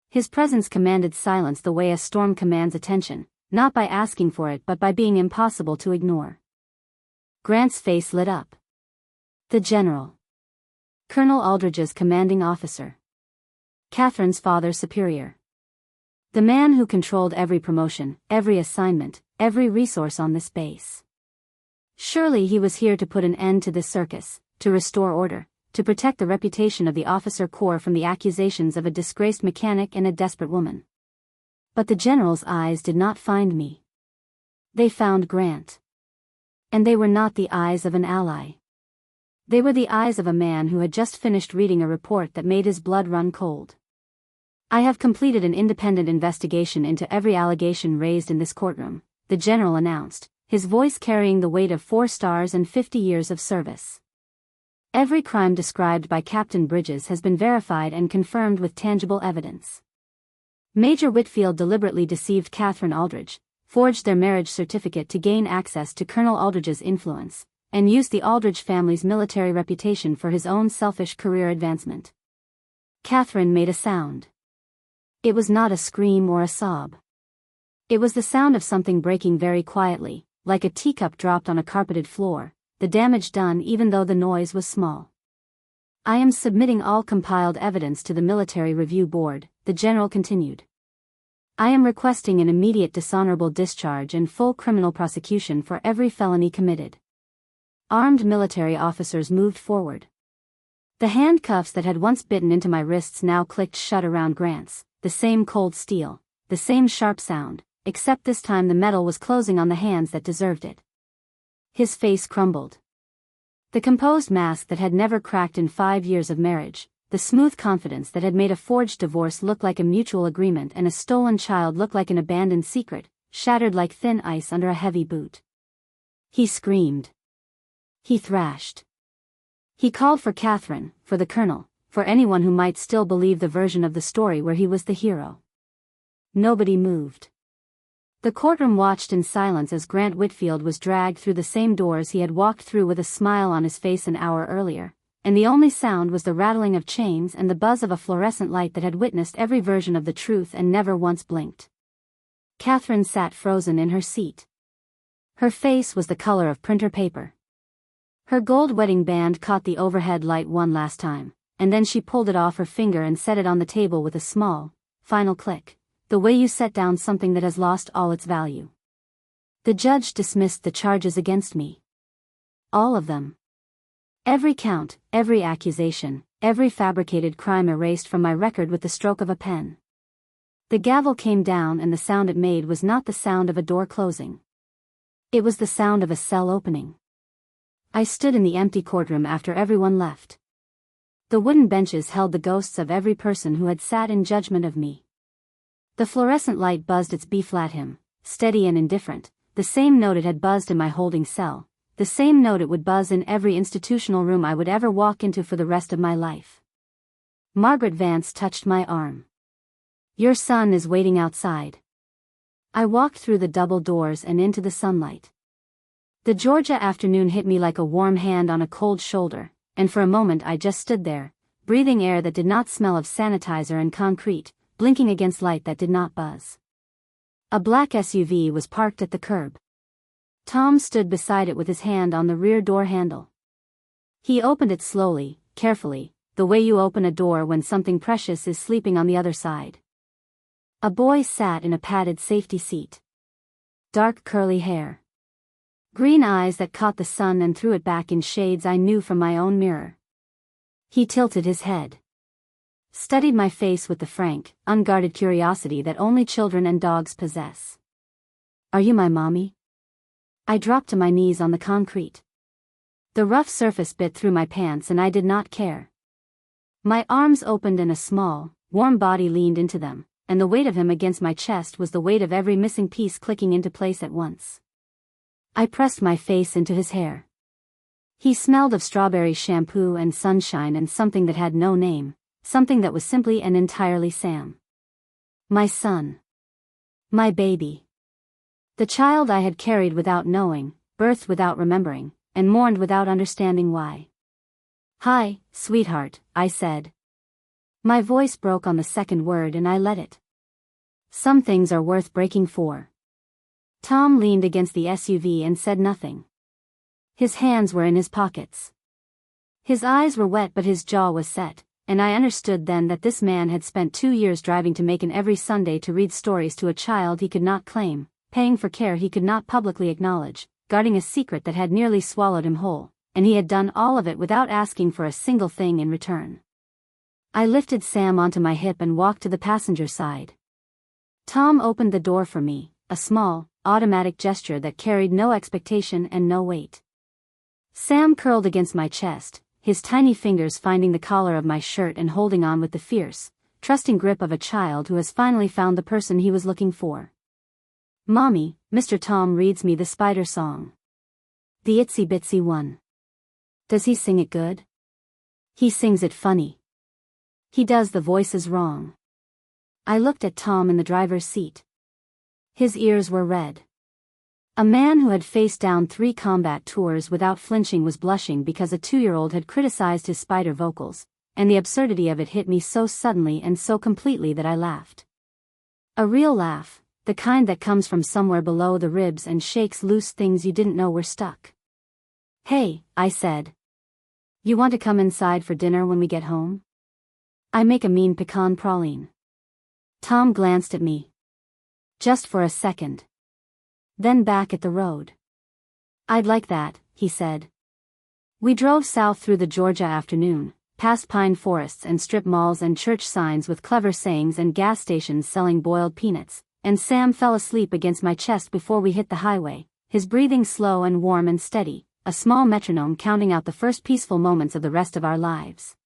His presence commanded silence the way a storm commands attention, not by asking for it but by being impossible to ignore. Grant's face lit up. The general. Colonel Aldridge's commanding officer. Catherine's father superior. The man who controlled every promotion, every assignment, every resource on this base. Surely he was here to put an end to this circus, to restore order, to protect the reputation of the officer corps from the accusations of a disgraced mechanic and a desperate woman. But the general's eyes did not find me. They found Grant. And they were not the eyes of an ally. They were the eyes of a man who had just finished reading a report that made his blood run cold. "I have completed an independent investigation into every allegation raised in this courtroom," the general announced, his voice carrying the weight of 4 stars and 50 years of service. "Every crime described by Captain Bridges has been verified and confirmed with tangible evidence. Major Whitfield deliberately deceived Catherine Aldridge, forged their marriage certificate to gain access to Colonel Aldridge's influence, and used the Aldridge family's military reputation for his own selfish career advancement." Catherine made a sound. It was not a scream or a sob. It was the sound of something breaking very quietly, like a teacup dropped on a carpeted floor, the damage done even though the noise was small. "I am submitting all compiled evidence to the Military Review Board," the general continued. "I am requesting an immediate dishonorable discharge and full criminal prosecution for every felony committed." Armed military officers moved forward. The handcuffs that had once bitten into my wrists now clicked shut around Grant's, the same cold steel, the same sharp sound, except this time the metal was closing on the hands that deserved it. His face crumbled. The composed mask that had never cracked in 5 years of marriage, the smooth confidence that had made a forged divorce look like a mutual agreement and a stolen child look like an abandoned secret, shattered like thin ice under a heavy boot. He screamed. He thrashed. He called for Catherine, for the colonel, for anyone who might still believe the version of the story where he was the hero. Nobody moved. The courtroom watched in silence as Grant Whitfield was dragged through the same doors he had walked through with a smile on his face an hour earlier, and the only sound was the rattling of chains and the buzz of a fluorescent light that had witnessed every version of the truth and never once blinked. Catherine sat frozen in her seat. Her face was the color of printer paper. Her gold wedding band caught the overhead light one last time, and then she pulled it off her finger and set it on the table with a small, final click, the way you set down something that has lost all its value. The judge dismissed the charges against me. All of them. Every count, every accusation, every fabricated crime erased from my record with the stroke of a pen. The gavel came down and the sound it made was not the sound of a door closing. It was the sound of a cell opening. I stood in the empty courtroom after everyone left. The wooden benches held the ghosts of every person who had sat in judgment of me. The fluorescent light buzzed its B-flat hymn, steady and indifferent, the same note it had buzzed in my holding cell, the same note it would buzz in every institutional room I would ever walk into for the rest of my life. Margaret Vance touched my arm. "Your son is waiting outside." I walked through the double doors and into the sunlight. The Georgia afternoon hit me like a warm hand on a cold shoulder, and for a moment I just stood there, breathing air that did not smell of sanitizer and concrete, blinking against light that did not buzz. A black SUV was parked at the curb. Tom stood beside it with his hand on the rear door handle. He opened it slowly, carefully, the way you open a door when something precious is sleeping on the other side. A boy sat in a padded safety seat. Dark curly hair. Green eyes that caught the sun and threw it back in shades I knew from my own mirror. He tilted his head. Studied my face with the frank, unguarded curiosity that only children and dogs possess. "Are you my mommy?" I dropped to my knees on the concrete. The rough surface bit through my pants and I did not care. My arms opened and a small, warm body leaned into them, and the weight of him against my chest was the weight of every missing piece clicking into place at once. I pressed my face into his hair. He smelled of strawberry shampoo and sunshine and something that had no name, something that was simply and entirely Sam. My son. My baby. The child I had carried without knowing, birthed without remembering, and mourned without understanding why. "Hi, sweetheart," I said. My voice broke on the second word and I let it. "Some things are worth breaking for." Tom leaned against the SUV and said nothing. His hands were in his pockets. His eyes were wet but his jaw was set, and I understood then that this man had spent 2 years driving to Macon every Sunday to read stories to a child he could not claim, paying for care he could not publicly acknowledge, guarding a secret that had nearly swallowed him whole, and he had done all of it without asking for a single thing in return. I lifted Sam onto my hip and walked to the passenger side. Tom opened the door for me, a small, automatic gesture that carried no expectation and no weight. Sam curled against my chest, his tiny fingers finding the collar of my shirt and holding on with the fierce, trusting grip of a child who has finally found the person he was looking for. "Mommy," Mr. Tom reads me the Spider song. The itsy bitsy one. Does he sing it good? He sings it funny. He does the voices wrong. I looked at Tom in the driver's seat. His ears were red. A man who had faced down 3 combat tours without flinching was blushing because a 2-year-old had criticized his Spider vocals, and the absurdity of it hit me so suddenly and so completely that I laughed. A real laugh, the kind that comes from somewhere below the ribs and shakes loose things you didn't know were stuck. "Hey," I said. "You want to come inside for dinner when we get home? I make a mean pecan praline." Tom glanced at me. Just for a second. Then back at the road. "I'd like that," he said. We drove south through the Georgia afternoon, past pine forests and strip malls and church signs with clever sayings and gas stations selling boiled peanuts, and Sam fell asleep against my chest before we hit the highway, his breathing slow and warm and steady, a small metronome counting out the first peaceful moments of the rest of our lives.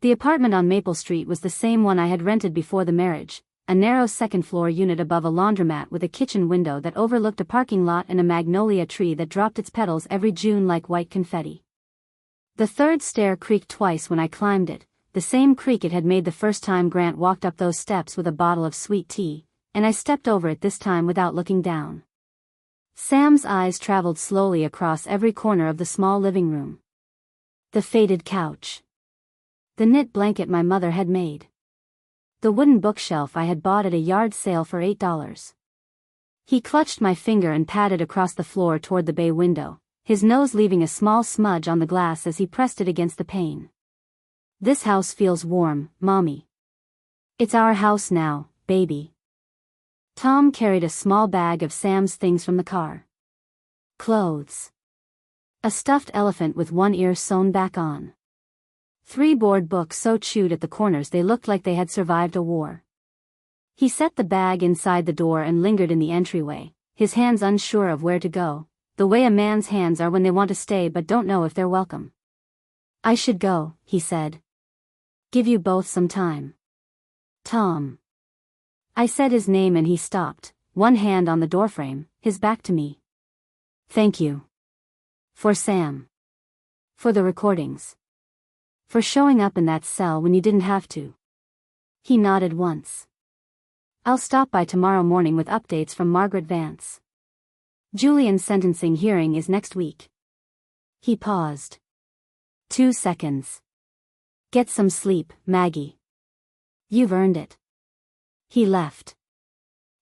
The apartment on Maple Street was the same one I had rented before the marriage, a narrow second-floor unit above a laundromat with a kitchen window that overlooked a parking lot and a magnolia tree that dropped its petals every June like white confetti. The 3rd stair creaked twice when I climbed it, the same creak it had made the first time Grant walked up those steps with a bottle of sweet tea, and I stepped over it this time without looking down. Sam's eyes traveled slowly across every corner of the small living room. The faded couch. The knit blanket my mother had made. The wooden bookshelf I had bought at a yard sale for $8. He clutched my finger and patted across the floor toward the bay window, his nose leaving a small smudge on the glass as he pressed it against the pane. "This house feels warm, Mommy. It's our house now, baby." Tom carried a small bag of Sam's things from the car. Clothes. A stuffed elephant with one ear sewn back on. 3 board books so chewed at the corners they looked like they had survived a war. He set the bag inside the door and lingered in the entryway, his hands unsure of where to go, the way a man's hands are when they want to stay but don't know if they're welcome. "I should go," he said. "Give you both some time." "Tom." I said his name and he stopped, one hand on the doorframe, his back to me. "Thank you. For Sam. For the recordings. For showing up in that cell when you didn't have to." He nodded once. "I'll stop by tomorrow morning with updates from Margaret Vance. Julian's sentencing hearing is next week." He paused. 2 seconds. "Get some sleep, Maggie. You've earned it." He left.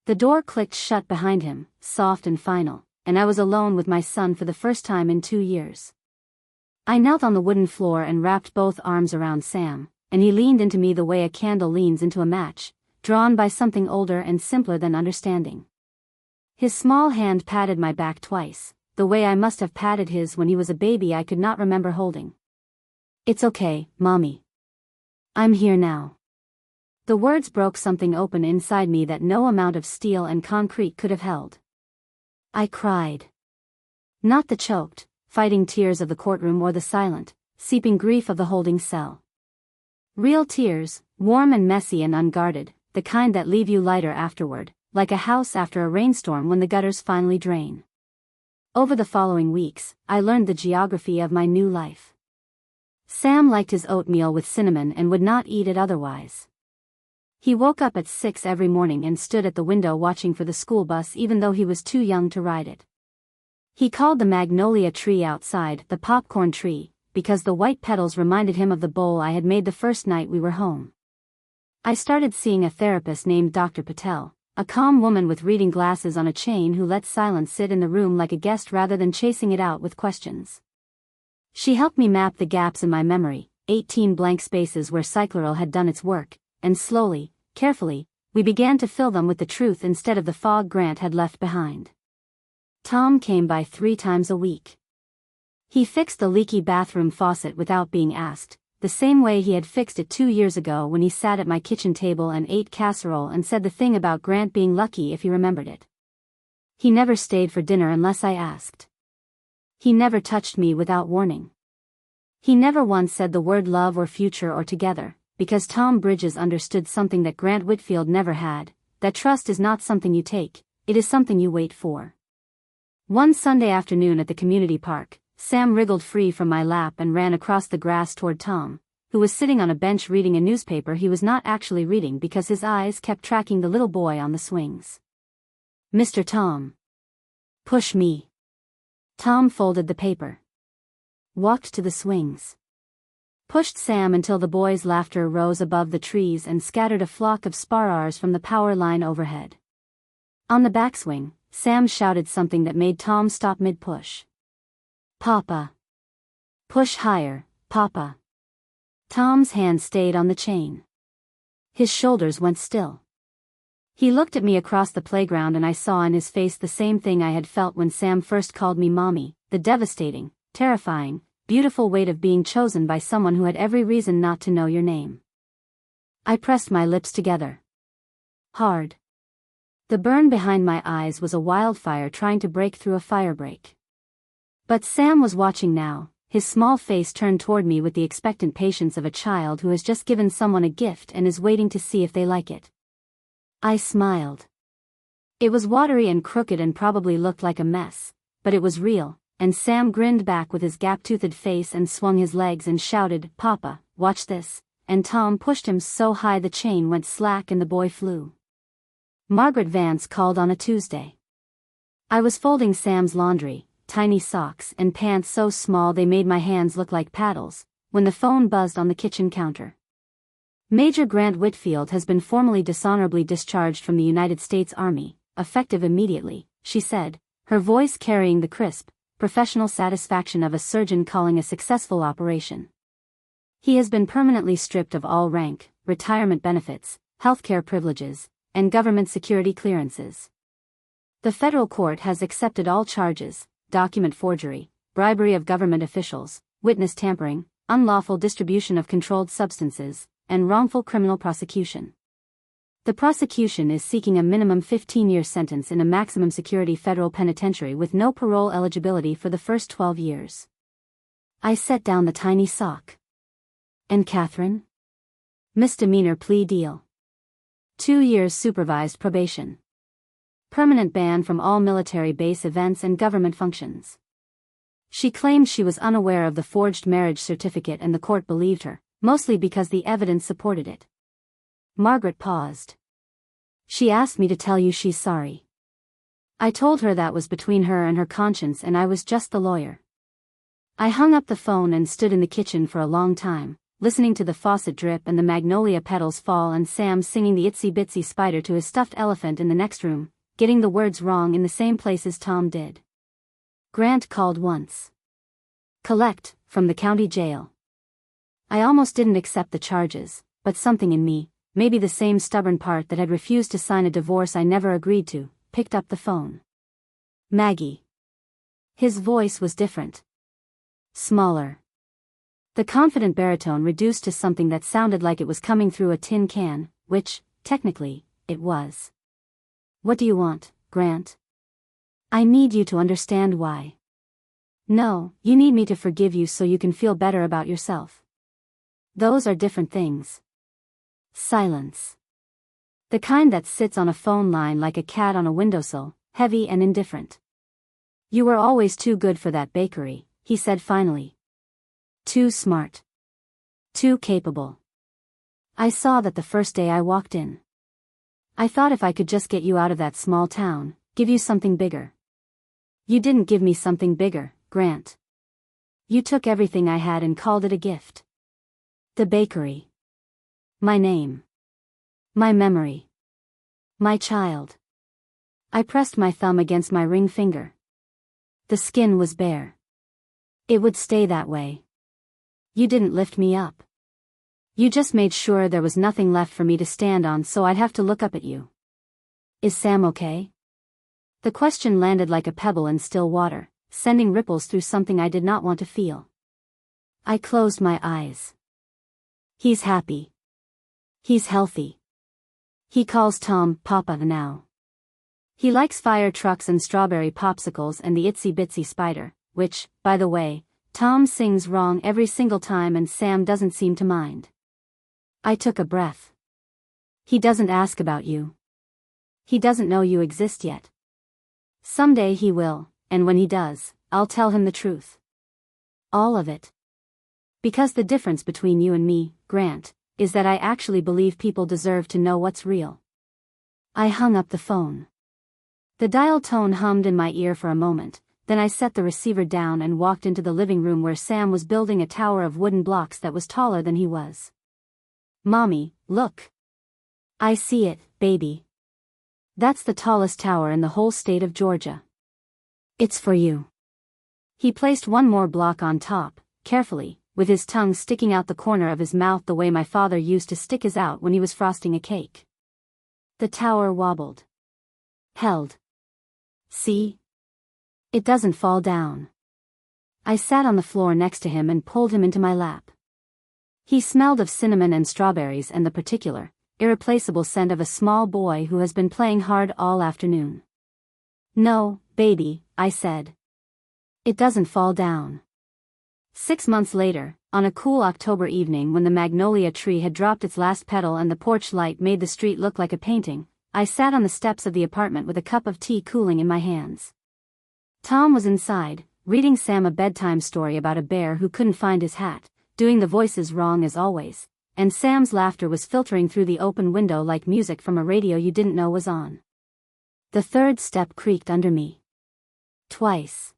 The door clicked shut behind him, soft and final, and I was alone with my son for the first time in 2 years. I knelt on the wooden floor and wrapped both arms around Sam, and he leaned into me the way a candle leans into a match, drawn by something older and simpler than understanding. His small hand patted my back twice, the way I must have patted his when he was a baby I could not remember holding. "It's okay, Mommy. I'm here now." The words broke something open inside me that no amount of steel and concrete could have held. I cried. Not the choked, fighting tears of the courtroom or the silent, seeping grief of the holding cell. Real tears, warm and messy and unguarded, the kind that leave you lighter afterward, like a house after a rainstorm when the gutters finally drain. Over the following weeks, I learned the geography of my new life. Sam liked his oatmeal with cinnamon and would not eat it otherwise. He woke up at 6 every morning and stood at the window watching for the school bus even though he was too young to ride it. He called the magnolia tree outside the popcorn tree, because the white petals reminded him of the bowl I had made the first night we were home. I started seeing a therapist named Dr. Patel, a calm woman with reading glasses on a chain who let silence sit in the room like a guest rather than chasing it out with questions. She helped me map the gaps in my memory, 18 blank spaces where Cyclorel had done its work, and slowly, carefully, we began to fill them with the truth instead of the fog Grant had left behind. Tom came by 3 times a week. He fixed the leaky bathroom faucet without being asked, the same way he had fixed it 2 years ago when he sat at my kitchen table and ate casserole and said the thing about Grant being lucky if he remembered it. He never stayed for dinner unless I asked. He never touched me without warning. He never once said the word love or future or together, because Tom Bridges understood something that Grant Whitfield never had, that trust is not something you take, it is something you wait for. One Sunday afternoon at the community park, Sam wriggled free from my lap and ran across the grass toward Tom, who was sitting on a bench reading a newspaper he was not actually reading because his eyes kept tracking the little boy on the swings. "Mr. Tom. Push me." Tom folded the paper. Walked to the swings. Pushed Sam until the boy's laughter rose above the trees and scattered a flock of sparrows from the power line overhead. On the backswing, Sam shouted something that made Tom stop mid-push. "Papa. Push higher, Papa." Tom's hand stayed on the chain. His shoulders went still. He looked at me across the playground and I saw in his face the same thing I had felt when Sam first called me Mommy, the devastating, terrifying, beautiful weight of being chosen by someone who had every reason not to know your name. I pressed my lips together. Hard. The burn behind my eyes was a wildfire trying to break through a firebreak. But Sam was watching now, his small face turned toward me with the expectant patience of a child who has just given someone a gift and is waiting to see if they like it. I smiled. It was watery and crooked and probably looked like a mess, but it was real, and Sam grinned back with his gap-toothed face and swung his legs and shouted, "Papa, watch this," and Tom pushed him so high the chain went slack and the boy flew. Margaret Vance called on a Tuesday. I was folding Sam's laundry, tiny socks and pants so small they made my hands look like paddles, when the phone buzzed on the kitchen counter. "Major Grant Whitfield has been formally dishonorably discharged from the United States Army, effective immediately," she said, her voice carrying the crisp, professional satisfaction of a surgeon calling a successful operation. "He has been permanently stripped of all rank, retirement benefits, healthcare privileges, and government security clearances. The federal court has accepted all charges: document forgery, bribery of government officials, witness tampering, unlawful distribution of controlled substances, and wrongful criminal prosecution. The prosecution is seeking a minimum 15-year sentence in a maximum security federal penitentiary with no parole eligibility for the first 12 years. I set down the tiny sock. "And Catherine?" "Misdemeanor plea deal. 2 years supervised probation. Permanent ban from all military base events and government functions." She claimed she was unaware of the forged marriage certificate and the court believed her, mostly because the evidence supported it. Margaret paused. "She asked me to tell you she's sorry." I told her that was between her and her conscience and I was just the lawyer. I hung up the phone and stood in the kitchen for a long time, listening to the faucet drip and the magnolia petals fall and Sam singing the itsy bitsy spider to his stuffed elephant in the next room, getting the words wrong in the same places Tom did. Grant called once. "Collect, from the county jail." I almost didn't accept the charges, but something in me, maybe the same stubborn part that had refused to sign a divorce I never agreed to, picked up the phone. "Maggie." His voice was different. Smaller. The confident baritone reduced to something that sounded like it was coming through a tin can, which, technically, it was. "What do you want, Grant?" "I need you to understand why." "No, you need me to forgive you so you can feel better about yourself." "Those are different things." Silence. The kind that sits on a phone line like a cat on a windowsill, heavy and indifferent. "You were always too good for that bakery," he said finally. "Too smart. Too capable. I saw that the first day I walked in. I thought if I could just get you out of that small town, give you something bigger. You didn't give me something bigger, Grant. You took everything I had and called it a gift. The bakery. My name. My memory. My child." I pressed my thumb against my ring finger. The skin was bare. It would stay that way. You didn't lift me up. You just made sure there was nothing left for me to stand on so I'd have to look up at you. "Is Sam okay?" The question landed like a pebble in still water, sending ripples through something I did not want to feel. I closed my eyes. He's happy. He's healthy. He calls Tom Papa now. He likes fire trucks and strawberry popsicles and the itsy bitsy spider, which, by the way, Tom sings wrong every single time and Sam doesn't seem to mind. I took a breath. He doesn't ask about you. He doesn't know you exist yet. Someday he will, and when he does, I'll tell him the truth. All of it. Because the difference between you and me, Grant, is that I actually believe people deserve to know what's real. I hung up the phone. The dial tone hummed in my ear for a moment, then I set the receiver down and walked into the living room where Sam was building a tower of wooden blocks that was taller than he was. Mommy, look. I see it, baby. That's the tallest tower in the whole state of Georgia. It's for you. He placed one more block on top, carefully, with his tongue sticking out the corner of his mouth the way my father used to stick his out when he was frosting a cake. The tower wobbled. Held. See? It doesn't fall down. I sat on the floor next to him and pulled him into my lap. He smelled of cinnamon and strawberries and the particular, irreplaceable scent of a small boy who has been playing hard all afternoon. No, baby, I said. It doesn't fall down. 6 months later, on a cool October evening when the magnolia tree had dropped its last petal and the porch light made the street look like a painting, I sat on the steps of the apartment with a cup of tea cooling in my hands. Tom was inside, reading Sam a bedtime story about a bear who couldn't find his hat, doing the voices wrong as always, and Sam's laughter was filtering through the open window like music from a radio you didn't know was on. The third step creaked under me. Twice.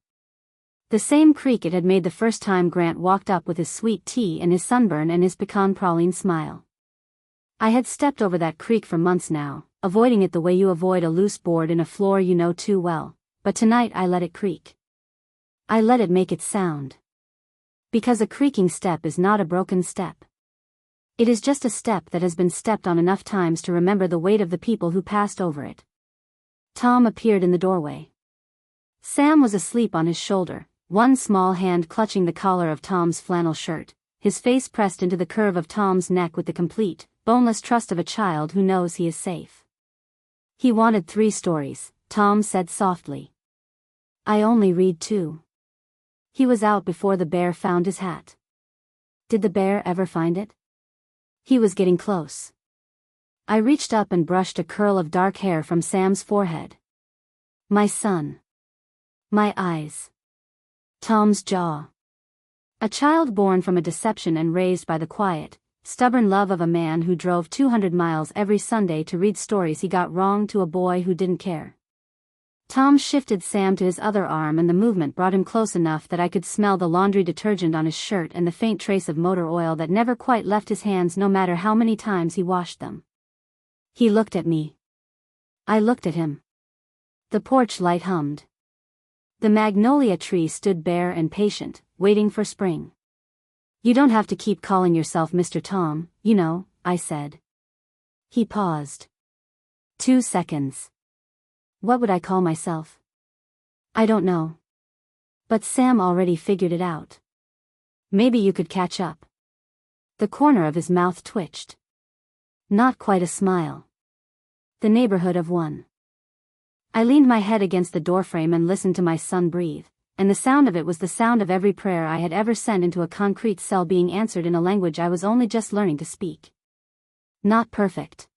The same creak it had made the first time Grant walked up with his sweet tea and his sunburn and his pecan praline smile. I had stepped over that creak for months now, avoiding it the way you avoid a loose board in a floor you know too well, but tonight I let it creak. I let it make its sound. Because a creaking step is not a broken step. It is just a step that has been stepped on enough times to remember the weight of the people who passed over it. Tom appeared in the doorway. Sam was asleep on his shoulder, one small hand clutching the collar of Tom's flannel shirt, his face pressed into the curve of Tom's neck with the complete, boneless trust of a child who knows he is safe. He wanted 3 stories, Tom said softly. I only read 2. He was out before the bear found his hat. Did the bear ever find it? He was getting close. I reached up and brushed a curl of dark hair from Sam's forehead. My son. My eyes. Tom's jaw. A child born from a deception and raised by the quiet, stubborn love of a man who drove 200 miles every Sunday to read stories he got wrong to a boy who didn't care. Tom shifted Sam to his other arm and the movement brought him close enough that I could smell the laundry detergent on his shirt and the faint trace of motor oil that never quite left his hands no matter how many times he washed them. He looked at me. I looked at him. The porch light hummed. The magnolia tree stood bare and patient, waiting for spring. You don't have to keep calling yourself Mr. Tom, you know, I said. He paused. 2 seconds. What would I call myself? I don't know. But Sam already figured it out. Maybe you could catch up. The corner of his mouth twitched. Not quite a smile. The neighborhood of one. I leaned my head against the doorframe and listened to my son breathe, and the sound of it was the sound of every prayer I had ever sent into a concrete cell being answered in a language I was only just learning to speak. Not perfect.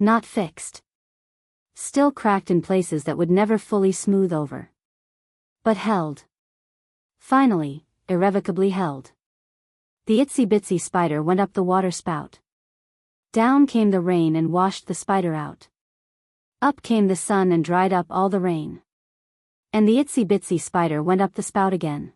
Not fixed. Still cracked in places that would never fully smooth over. But held. Finally, irrevocably held. The itsy-bitsy spider went up the water spout. Down came the rain and washed the spider out. Up came the sun and dried up all the rain. And the itsy-bitsy spider went up the spout again.